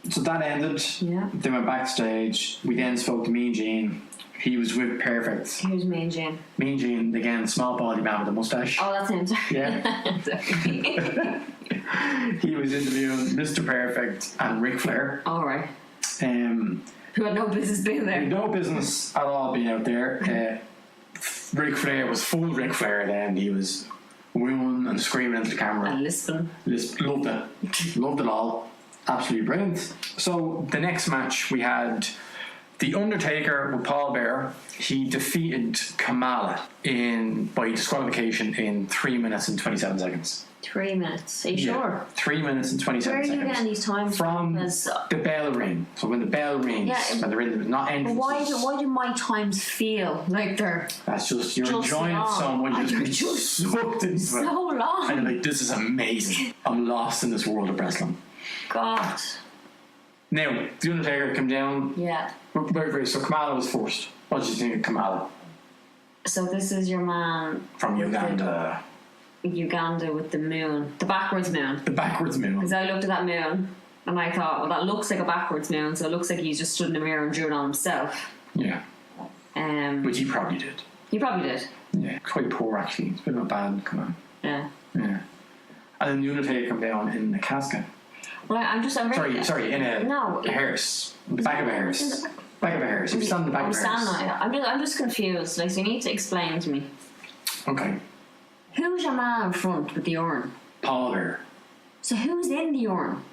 So that ended. Yeah. They went backstage. We then spoke to Mean Gene. He was with Perfect. Here's Mean Gene. Mean Gene, again, small body man with a mustache. Oh, that's him. Sorry. Yeah. Sorry. He was interviewing Mr. Perfect and Ric Flair. All right. Who had no business being there. No business at all being out there. Ric Flair was full Ric Flair then. He was wooing and screaming into the camera. And listening. Loved it. Loved it all. Absolutely brilliant. So the next match we had The Undertaker with Paul Bearer. He defeated Kamala by disqualification in 3 minutes and 27 seconds. 3 minutes. Are you sure? 3 minutes and 27 Where are seconds. you getting these times from? Because, The bell ring. So when the bell rings, when they're in the not entrances. why do my times feel like they're That's just you're just enjoying it so long? much. You're You're just sucked into it. so long? And you're like, this is amazing. I'm lost in this world of wrestling. God. Now, The Undertaker came down. Yeah. So Kamala was first. What did you think of Kamala? So this is your man From Uganda. Uganda with the moon, the backwards moon. The backwards moon. Because I looked at that moon and I thought, well, that looks like a backwards moon, so it looks like he's just stood in the mirror and drew it on himself. Yeah. Which he probably did. He probably did. Yeah. Quite poor, actually. It's a bit of a bad command. Yeah. Yeah. And then The Undertaker came down in the casket. Well, I'm Sorry, in a hearse. The back of a hearse. Back of a hearse. If you stand in the back of a hearse. I'm just confused. Like, so you need to explain to me. Okay. Who's your man in front with the urn? Paul Bearer. So who's in the urn?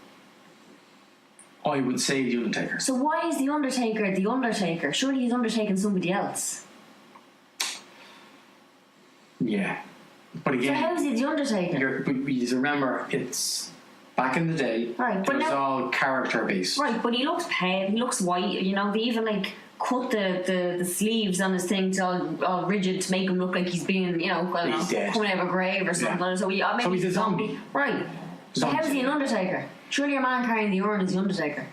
I would say The Undertaker. So why is the Undertaker? Surely he's undertaking somebody else. Yeah. But again, so how's he the Undertaker? you remember, it's back in the day. Right, but it was now, all character based. Right, but he looks pale. He looks white. You know, they even like cut the sleeves on his thing to all rigid to make him look like he's being, you know, coming out of a grave or something. Yeah. So, maybe so he's a zombie. Right. So how's he an Undertaker? Surely your man carrying the urn is the Undertaker.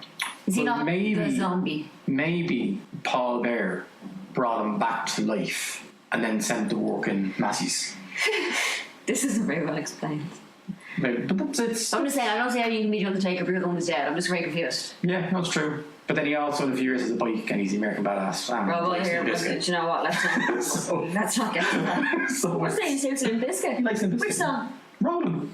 Is he not the zombie? Maybe Paul Bearer brought him back to life and then sent to work in Massey's. This isn't very well explained. But it's. I'm just saying, I don't see how you can be the Undertaker, but you're the one who's dead. I'm just very confused. Yeah, that's true. But then he also had a few years as a bike and he's the American badass. Do you know what? Let's not get to that. So what's the name? Suits Limp Bizkit. He likes Limp Bizkit. Which song? Rolling.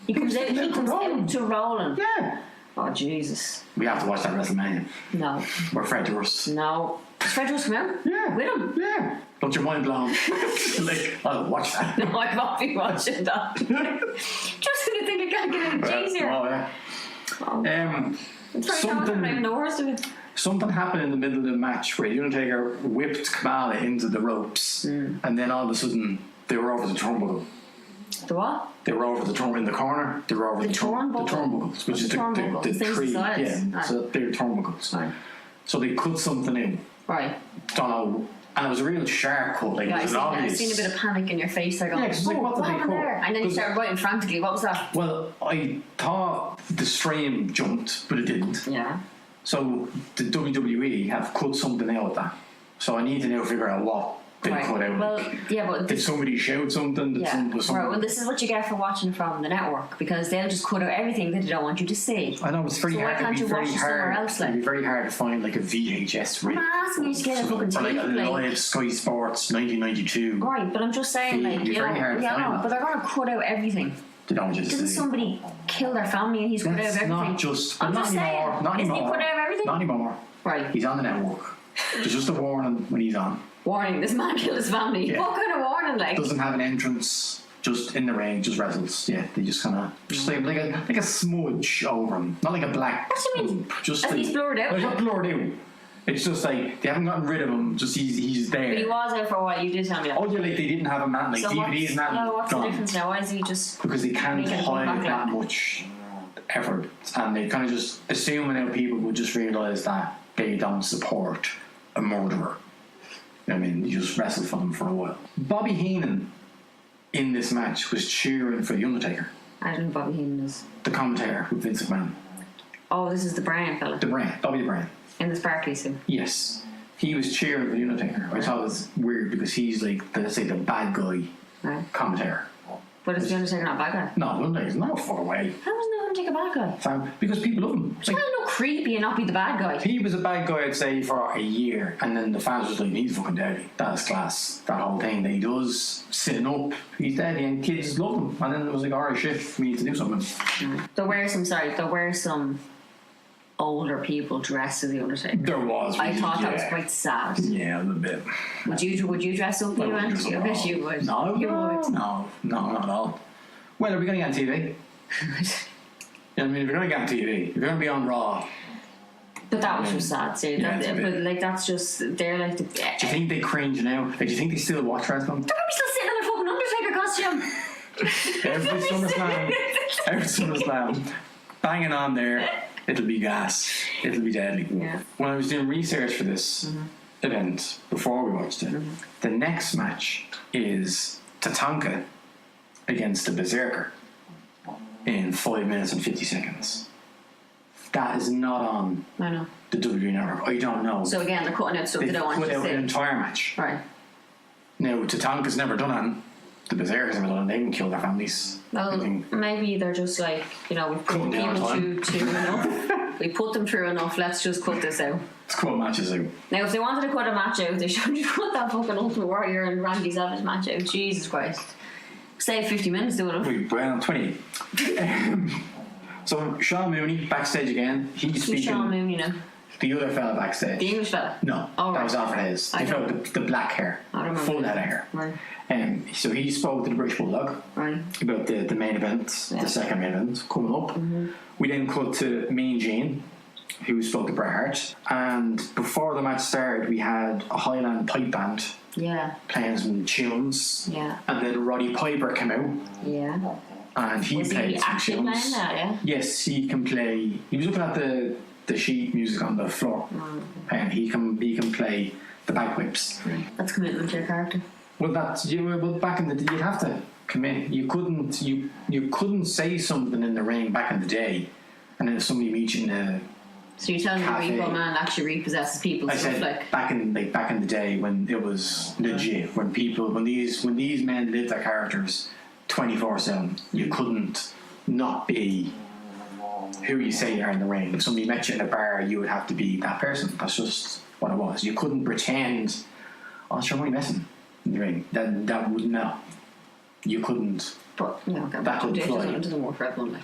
He comes out to Rolling. Yeah. Oh, Jesus. We have to watch that WrestleMania. No. We're Fred Durst. No. Does Fred Durst come out? Yeah. With him? Yeah. Don't your mind blown? Like, I'll watch that. No, I won't be watching that. Just gonna think I can't get any cheese here. Oh, yeah. Something happened in the middle of the match where The Undertaker whipped Kamala into the ropes, and then all of a sudden they were over the turnbuckle. The what? They were over the turn in the corner. They were over the turnbuckles, which is the three. Yeah, so they're turnbuckles. Right. So they cut something in. Right. Don't know. And it was a real sharp cut. Like, it was obvious. I've seen a bit of panic in your face. Like, yeah, like, what did they cut? And then you started writing frantically. What was that? Well, I thought the stream jumped, but it didn't. Yeah. So the WWE have cut something out of that. So I need to now figure out what they cut out. Well, yeah, but did somebody shout something? Right. Well, this is what you get for watching from the network, because they'll just cut out everything that they don't want you to see. I know, it's very hard. Why can't you watch it somewhere else? It'd be very hard to find like a VHS reel. I'm not asking you to get a fucking tape. Or like a live Sky Sports 1992. Right, but I'm just saying, like, you know, but they're going to cut out everything. Doesn't somebody kill their family and he's cut out everything? Not just. I'm just saying. Not Isn't anymore. he cut out everything? Not anymore. Right. He's on the network. There's just a warning when he's on. Warning, this man killed his family. Yeah. What kind of warning, like? Doesn't have an entrance, just in the ring, just wrestles. Yeah, they just kind of, just like a smudge over him. Not like a black. What do you mean? Just like, he's blurred out? He's not blurred out. It's just like, they haven't gotten rid of him, just he's there. But he was out for a while, you did tell me that. Oh yeah, like they didn't have a man, like so DVD's not gone. What's gone. The difference now? Why is he just... Because they can't hide that much effort. And they kind of just assuming that people would just realise that they don't support a murderer. I mean, you just wrestled for them for a while. Bobby Heenan in this match was cheering for The Undertaker. I don't know who Bobby Heenan is. The commentator with Vince McMahon. Oh, this is the Brian fella. The Bryan. Bobby the Bryan. In the sparkly suit. Yes. He was cheering for The Undertaker. I thought it was weird because he's like, let's say, the bad guy commentator. But is The Undertaker not a bad guy? No, The Undertaker's not far away. How is The Undertaker a bad guy? Because people love him. It's kind of look creepy and not be the bad guy. He was a bad guy, I'd say, for a year, and then the fans was like, he's fucking deadly. That's class. That whole thing that he does, sitting up, he's deadly, and kids love him. And then it was like, alright, shit, we need to do something. There were some older people dressed as The Undertaker. There was. I thought that was quite sad. Yeah, a little bit. Would you dress up when you went? I bet you would. No, you would. No, not at all. Well, are we going to get on TV? You know what I mean? If you're going to get on TV, if you're going to be on Raw. But that was just sad, too. Yeah, but like, that's just, they're like the... Do you think they cringe now? Like, do you think they still watch wrestling? They're probably still sitting in their fucking Undertaker costume. Every SummerSlam, banging on there, it'll be gas. It'll be deadly. Yeah. When I was doing research for this event, before we watched it, the next match is Tatanka against the Berserker in 5 minutes and 50 seconds. That is not on I know. the WWE Network. I don't know. So again, they're cutting out stuff they don't want you cut to out an see. entire match. Right. Now, Tatanka's never done it. The Berserker's never done it. They can kill their families. Well, maybe they're just like, we put Cutting down people through enough. We put them through enough. Let's just cut this out. Let's cut matches out. Now, if they wanted to cut a match out, they should have put that fucking Ultimate Warrior and Randy Savage match out. Jesus Christ. Save 50 minutes doing it. Well, 20. So, Sean Mooney, backstage again. He's speaking. Sean Mooney now? The other fella backstage. The English fella? No, oh, that was Alfred Hayes. They felt the black hair. I don't remember. Full head of hair. Right. So he spoke to the British Bulldog about the main event, the second main event coming up. We then cut to Mean Gene, who spoke to Bret Hart. And before the match started, we had a Highland pipe band playing some tunes. Yeah. And then Roddy Piper came out. Yeah. And he played some actually tunes. playing that, yeah? Yes, he can play. He was looking at the sheet music on the floor, and he can play the bagpipes. That's commitment to your character. Well, well, back in the day, you'd have to commit. You couldn't say something in the ring back in the day, and then if somebody meets you in a So you're telling me the cafe, Repo Man actually repossesses people? I said back in the day when it was legit, when these men lived their characters 24/7, you couldn't not be who you say you are in the ring. If somebody met you in a bar, you would have to be that person. That's just what it was. You couldn't pretend, I'm only messing in the ring. That would no. You couldn't. But that couldn't fly. It doesn't work for everyone. Like,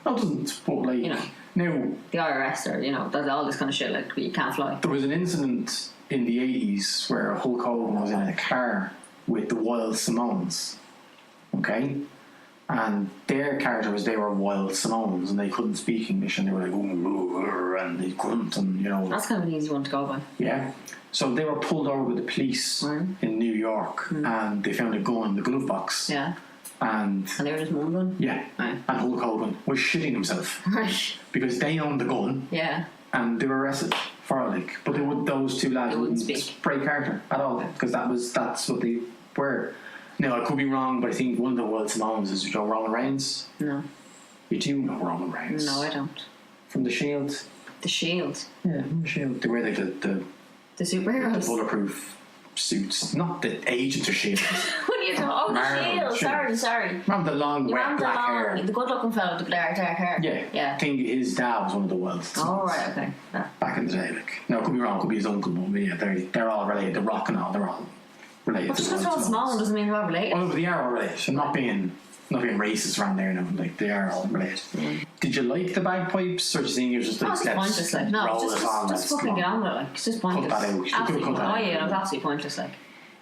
no, it doesn't. But like, now the IRS or that's all this kind of shit. Like, you can't fly. There was an incident in the 80s where Hulk Hogan was in a car with the Wild Samoans. Okay. And their character was they were Wild Samoans and they couldn't speak English and they were like and they couldn't that's kind of an easy one to go by. Yeah. So they were pulled over with the police in New York and they found a gun in the glove box. Yeah. And they were just mumbling. Yeah. Right. And Hulk Hogan was shitting himself. Right. Because they owned the gun. Yeah. And they were arrested for it. But those two lads wouldn't speak. Break character at all because that's what they were. Now, I could be wrong, but I think one of the Wild Samoans is Roman Reigns. No. You do know Roman Reigns? No, I don't. From The Shield? The Shield? Yeah, from The Shield. They wear like the superheroes? The bulletproof suits. Not the agents of Shield. What are you talking? Oh, The Shield. Sorry. Remember the long, wet black hair? The good-looking fellow with the dark hair. Yeah. I think his dad was one of the Wild Samoans. Oh, right, okay. Yeah. Back in the day, like. No, it could be wrong. It could be his uncle, but yeah, they're all related. The Rock and all, they're all related. But just because they're all small doesn't mean they're all related. Oh, but they are all related. I'm not being racist around there now. Like, they are all related. Did you like the bagpipes, or do you think it was just like it's pointless? Like, no, just fucking get on with it. Like, it's just pointless. Cut that out. You could have cut that out. Oh yeah, it was absolutely pointless. Like.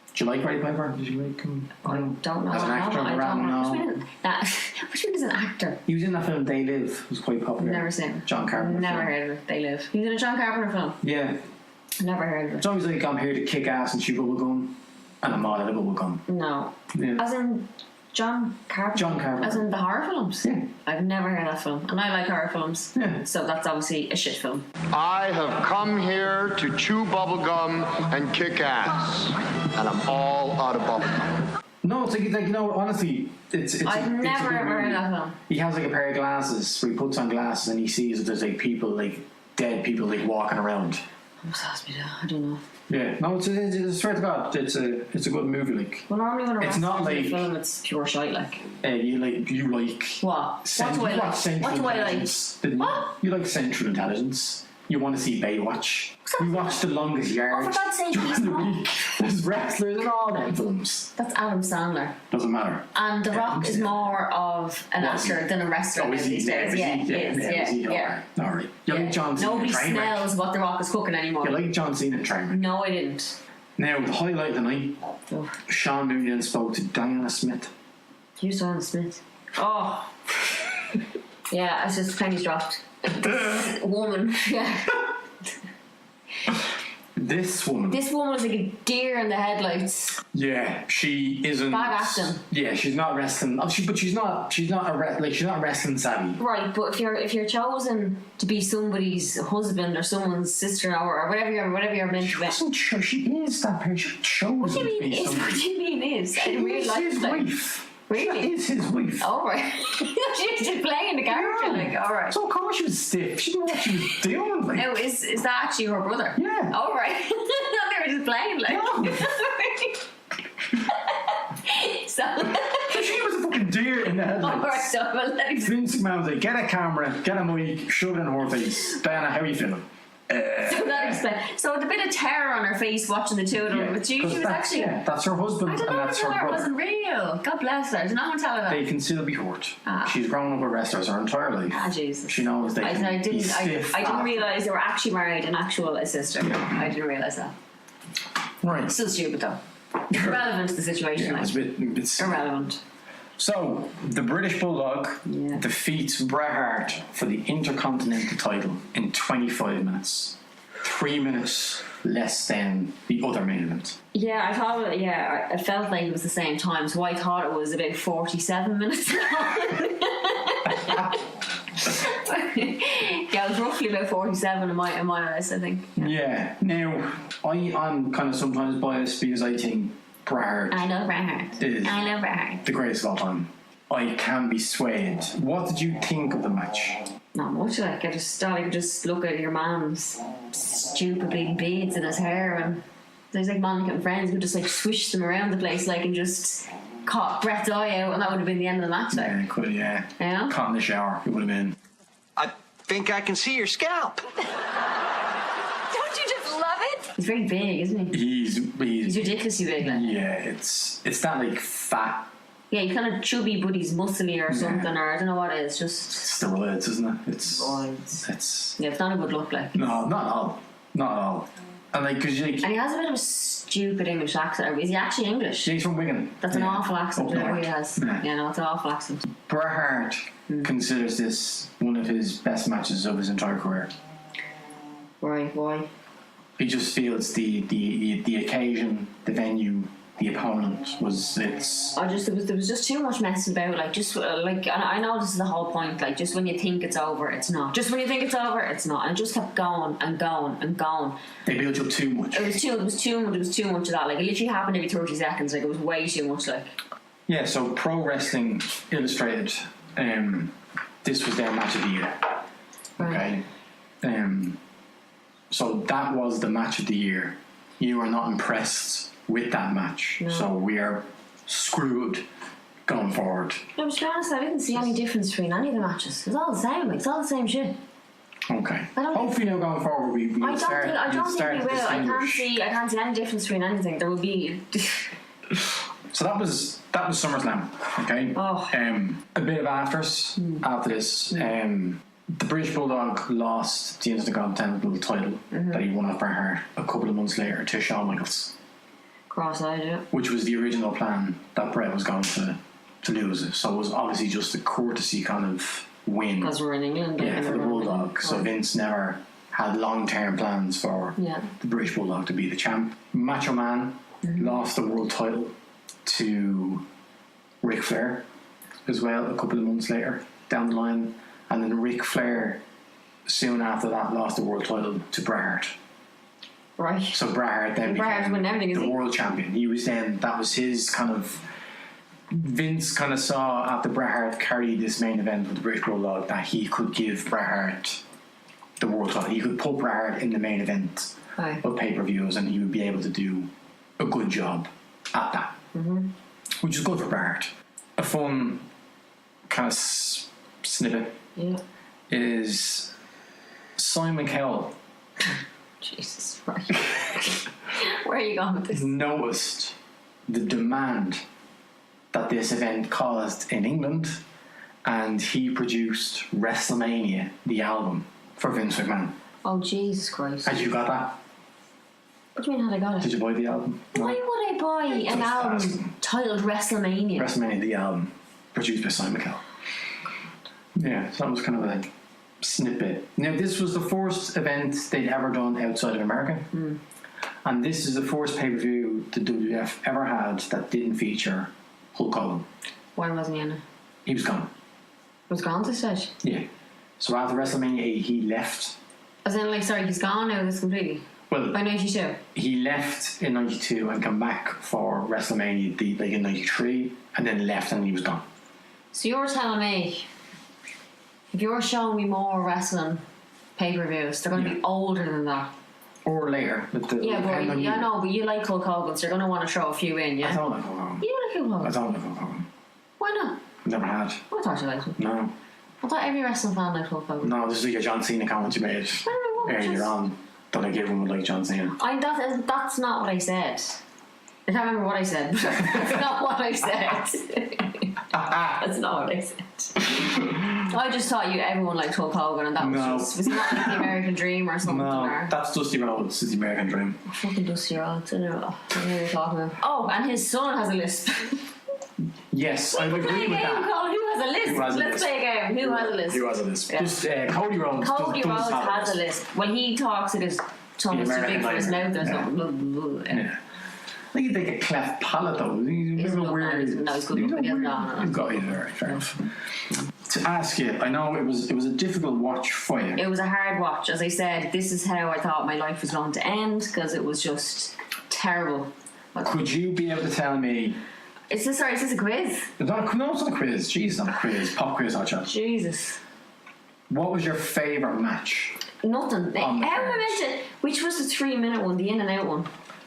Did you like Roddy Piper? Did you like him? I don't know. As an actor, I don't know. No. Which one is an actor? He was in that film They Live. It was quite popular. Never seen it. John Carpenter. Never heard of it. They Live. He was in a John Carpenter film. Yeah. Never heard of it. It's always like I'm here to kick ass and chew bubble gum, and I'm all out of bubble gum. No. Yeah. As in John Carpenter. John Carpenter. As in the horror films. Yeah. I've never heard that film, and I like horror films. Yeah. So that's obviously a shit film. I have come here to chew bubblegum and kick ass, and I'm all out of bubblegum. No, it's like no. Honestly, it's. I've it's never a good ever heard movie. of that film. He has like a pair of glasses where he puts on glasses and he sees that there's like people, like dead people, like walking around. What's asked me that? I don't know. Yeah, no, it's swear to God, it's a good movie. Like, Well, normally when a it's not wrestler's in a like film, it's pure shite. Like you like what? What do I like? Central What do I like? Intelligence, didn't you? What? You like Central Intelligence. You want to see Baywatch. We watched The Longest Yard. Oh, for God's sake, during he's the not. week. There's wrestlers in all them films. That's Adam Sandler. Doesn't matter. And The Rock is more of an actor than a wrestler Oh, is he? these days. Yeah, Yeah, is he? yeah. All right. You like John Cena Nobody and Trainwreck. smells what The Rock is cooking anymore. You like John Cena and Trainwreck. No, I didn't. Now, the highlight of the night, Oh. Sean Mooney spoke to Diana Smith. Hugh Simon Smith. Oh. Yeah, it's just pennies dropped. This woman, yeah. This woman. This woman was like a deer in the headlights. Yeah, she isn't. Bad acting. Yeah, she's not wrestling. But she's not she's not wrestling savvy. Right, but if you're chosen to be somebody's husband or someone's sister or whatever you're meant She to be. wasn't sure. She is that person. She chose What do you to mean be is? somebody. What do you mean is? She In real is life, his like, wife. Really? She is his wife. all right. She's just playing the character, like, all right. So of course she was stiff. She didn't know what she was doing. Like. No, is that actually her brother? Yeah. All right. They were just playing, like. No. So. She was a fucking deer in the headlights. All right, so well, let him. Vince McMahon was like, get a camera, get a mic, shove it in her face. Diana, how are you feeling? So that explains. So with a bit of terror on her face watching the two of them, but she was actually. Yeah, that's her husband I don't and know that's if her her brother. wasn't real. God bless her. Did no one tell her that? They can still be hurt. Ah. She's grown up with wrestlers her entire life. Ah, Jesus. She knows they can I be didn't. stiff. I didn't after. realise they were actually married and actual a sister. I didn't realise that. Right. Still stupid though. Irrelevant to the situation. Yeah, like. it's a bit. It's, Irrelevant. so, the British Bulldog Yeah. defeats Bret Hart for the Intercontinental title in 25 minutes. 3 minutes less than the other main event. Yeah, I thought. I felt like it was the same time, so I thought it was about 47 minutes long. Yeah, it was roughly about 47 in my eyes, I think. Yeah. Now, I'm kind of sometimes biased because I think Bret Hart I love Bret Hart. is I love Bret Hart. the greatest of all time. I can be swayed. What did you think of the match? Not much. Like I could just look at your man's stupid big beads in his hair, and there's like Monica and Friends who just like swish them around the place, like, and just caught Bret's eye out, and that would have been the end of the match. Like, Yeah, could yeah. Yeah? Caught in the shower. It would have been. I think I can see your scalp. Don't you just love it? he's very big, isn't he? He's He's ridiculously big. Like. yeah. It's that like fat Yeah, he's kind of chubby, but he's muscly or something, or I don't know what it is. Just steroids, isn't it? It's yeah, it's not a good look. Like, no, not at all, not at all. And like, cause like, and he has a bit of a stupid English accent. Is he actually English? he's from Wigan. That's an Yeah. awful accent. Up Whatever north. he has. Yeah. Yeah, no, it's an awful accent. Bret Hart considers this one of his best matches of his entire career. Right? Why? He just feels the occasion, the venue, the opponent was it's. There was just too much messing about. Like, just like, and I know this is the whole point. Like, just when you think it's over, it's not. Just when you think it's over, it's not. And it just kept going and going and going. They built up too much. It was too much of that. Like, it literally happened every 30 seconds. Like, it was way too much. Like, Yeah, so Pro Wrestling Illustrated, this was their match of the year. Okay. So that was the match of the year. You are not impressed with that match. No. So we are screwed going forward. no, but to be honest, I didn't see any difference between any of the matches. It's all the same. Like, it's all the same shit. Okay. I don't Hopefully now going forward we I don't start, think we we'll start will. to I distinguish. can't see any difference between anything. There will be. So that was SummerSlam, okay? Oh. A bit of afters after this. The British Bulldog lost the Intercontinental title that he won off Bret Hart a couple of months later to Shawn Michaels, Cross-eyed, yeah. which was the original plan that Bret was going to lose it. So it was obviously just a courtesy kind of win. Because we're in England. Yeah, and for the everyone- Bulldog. So Vince never had long-term plans for Yeah. the British Bulldog to be the champ. Macho Man lost the world title to Ric Flair as well a couple of months later down the line. And then Ric Flair soon after that lost the world title to Bret Hart. Right. So Bret Hart then Bret Hart's became winning everything, is the he? world champion. He was then, that was his kind of Vince kind of saw after Bret Hart carried this main event with the British Bulldog that he could give Bret Hart the world title. He could put Bret Hart in the main event of pay-per-views, and he would be able to do a good job at that, which is good for Bret Hart. A fun kind of snippet is Simon Cowell. Jesus, right. Where are you going with this? Noticed the demand that this event caused in England, and he produced WrestleMania, the album, for Vince McMahon. Oh, Jesus Christ. Had you got that? What do you mean, had I got it? Did you buy the album? Why would I buy an album asking. titled WrestleMania? WrestleMania, the album, produced by Simon Cowell. Yeah, so that was kind of a snippet. Now, this was the first event they'd ever done outside of America. And this is the first pay-per-view the WWF ever had that didn't feature Hulk Hogan. Why wasn't he in it? He was gone. Was gone to stage? Yeah. So after WrestleMania 8, he left. As in, like, sorry, he's gone now, this completely? Well, By 92? he left in 92 and come back for WrestleMania in 93, and then left and he was gone. So you're telling me, if you're showing me more wrestling pay-per-views, they're going to be older than that? Or later. But you like Hulk Hogan, so you're going to want to throw a few in, yeah? I don't like Hulk Hogan. You like Hulk Hogan? I don't like Hulk Hogan. Why not? Never had. I thought you liked him. No. I thought every wrestling fan liked Hulk Hogan. No, this is like a John Cena comment you made earlier on, that like everyone would like John Cena. That's not what I said. I can't remember what I said. That's not what I said. That's not what I said. I just thought everyone liked Hulk Hogan, and that was not like the American Dream or something. No, that's Dusty Rhodes, is the American Dream. Fucking Dusty Rhodes, I don't know what you're talking about. Oh, and his son has a lisp. Yes, I would agree with that. Called Who Has a Lisp? Let's play a game. Who has a lisp? Who has a lisp? Yeah. Just Cody Rhodes. Cody Rhodes has a lisp. Well, he talks with his tongue is too big for his mouth or something. Yeah. I think he's like a cleft palate though. He's a weird. No, he's good. He's got it there, fair enough. To ask you, I know it was a difficult watch for you. It was a hard watch. As I said, this is how I thought my life was going to end, because it was just terrible. Could you be able to tell me? Is this a quiz? No, it's not a quiz. Jesus, not a quiz. Pop quiz, hot chat. Jesus. What was your favourite match? Nothing. How am I meant to? Which was the 3-minute one, the in and out one?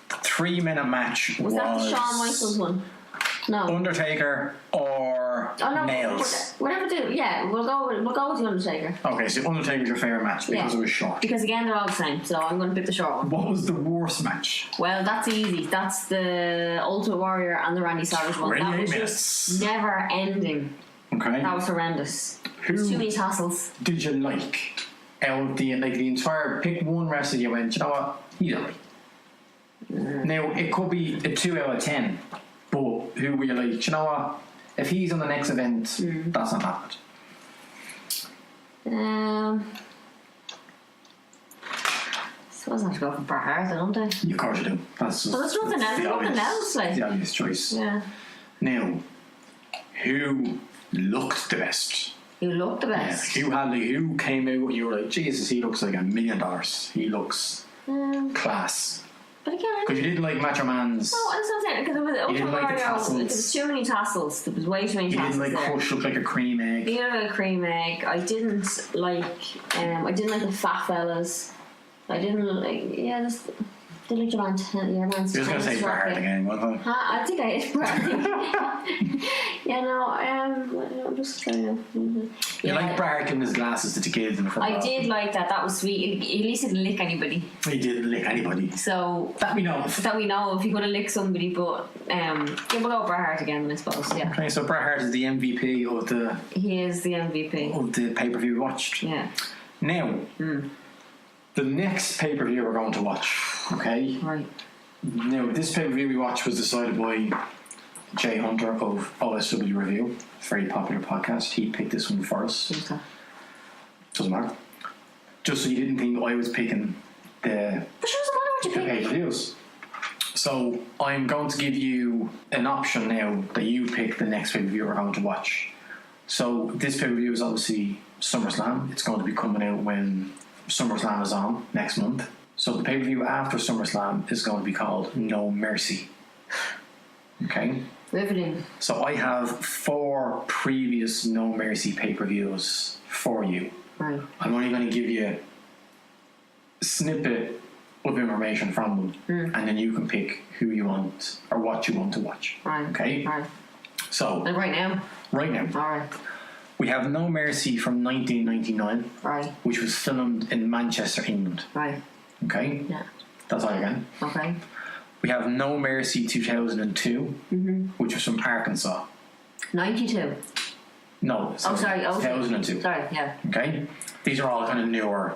The 3-minute match was that the Shawn Michaels one? No. Undertaker or Nails? Whatever. We'll go with the Undertaker. Okay, so Undertaker's your favourite match because it was short. Because again, they're all the same, so I'm going to pick the short one. What was the worst match? Well, that's easy. That's the Ultimate Warrior and the Randy Savage one. That was just never ending. Okay. That was horrendous. Who too many tassels. Did you like out of the entire? Pick one wrestler you went, you know what? He don't like. Now it could be a 2 out of 10, but who were you like? You know what? If he's on the next event, that's not that bad. I suppose I have to go for Bret Hart, don't I? Of course you do. That's just, well, there's nothing else. There's nothing else. Like the obvious choice. Yeah. Now, who looked the best? Who looked the best? Yeah. Who came out and you were like, Jesus, he looks like $1 million. He looks class. But again, because you didn't like Macho Man's. No, that's what I'm saying. Because it was Ultimate Warrior. There was too many tassels. There was way too many tassels. You didn't like Crush look like a cream egg. He looked like a cream egg. I didn't like the fat fellas. I didn't like did like your man. You're just gonna say Bret Hart again, wasn't I think I hit Bret. I'm just trying to. You like Bret Hart giving his glasses to the kids in the football. I did like that. That was sweet. At least he didn't lick anybody. He didn't lick anybody. So that we know. That we know if he could have licked somebody, but we'll go Bret Hart again, I suppose. Yeah. Okay, so Bret Hart is the MVP of the. He is the MVP of the pay-per-view we watched. Yeah. Now. The next pay-per-view we're going to watch, okay? Right. Now, this pay-per-view we watched was decided by Jay Hunter of OSW Review, very popular podcast. He picked this one for us. Okay. Doesn't matter. Just so you didn't think I was picking the pay-per-views. So, I'm going to give you an option now that you pick the next pay-per-view we're going to watch. So, this pay-per-view is obviously SummerSlam. It's going to be coming out when SummerSlam is on next month. So the pay-per-view after SummerSlam is going to be called No Mercy. Okay. Riveting. So I have 4 previous No Mercy pay-per-views for you. Right. I'm only going to give you a snippet of information from them, and then you can pick who you want or what you want to watch. Right. Okay? Right. So, And right now. right now, Alright. we have No Mercy from 1999, Right. which was filmed in Manchester, England. Right. Okay? Yeah. That's all you're getting. Okay. We have No Mercy 2002, which was from Arkansas. 92. No, Oh, sorry. 2002. Sorry, yeah. Okay? These are all kind of newer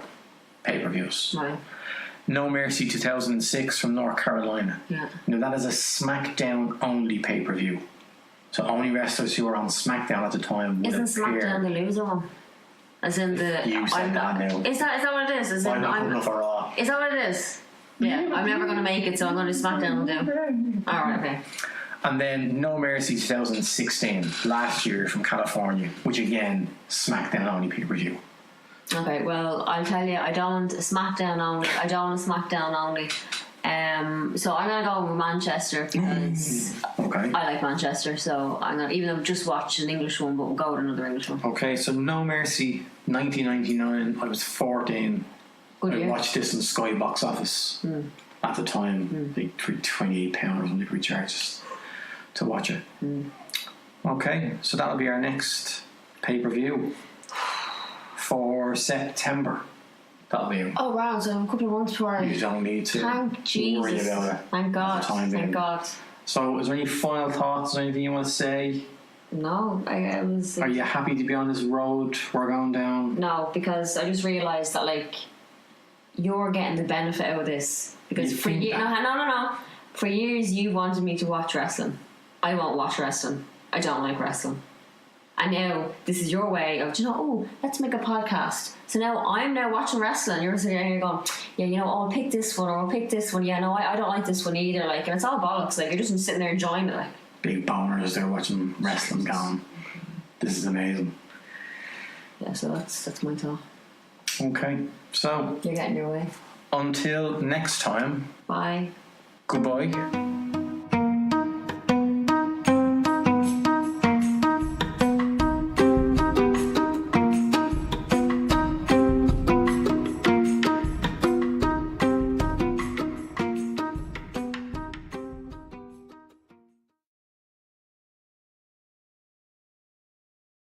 pay-per-views. Right. No Mercy 2006 from North Carolina. Yeah. Now that is a SmackDown only pay-per-view. So only wrestlers who were on SmackDown at the time would Isn't appear. SmackDown the loser one? As in the. You said that now. Is that what it is? As in, I'm not good enough for Raw. Is that what it is? Yeah, I'm never going to make it, so I'm going to SmackDown do. Alright, okay. And then No Mercy 2016, last year from California, which again, SmackDown only pay-per-view. Okay, well, I'll tell you, I don't want SmackDown only. So I'm going to go with Manchester because Okay. I like Manchester, so I'm going to, even though I've just watched an English one, but we'll go with another English one. Okay, so No Mercy 1999, I was 14. Good I year. watched this in Sky Box Office at the time, like for £28 when they recharged us to watch it. Okay, so that'll be our next pay-per-view for September. That'll be. Oh, wow, so a couple of months before You don't need to Thank worry Jesus. about it. Thank God. at the time Thank being. God. So, is there any final thoughts? Anything you want to say? No, I was. Are you happy to be on this road we're going down? No, because I just realised that, like, you're getting the benefit out of this. Because You for think years, that? no. For years, you wanted me to watch wrestling. I won't watch wrestling. I don't like wrestling. And now this is your way of, let's make a podcast. So now I'm now watching wrestling. You're sitting here going, yeah, I'll pick this one or I'll pick this one. Yeah, no, I don't like this one either. Like, and it's all bollocks. Like, you're just sitting there enjoying it. Like, Big boners there watching wrestling going. This is amazing. yeah. So that's my thought. Okay, so You're getting your way. until next time, Bye. goodbye.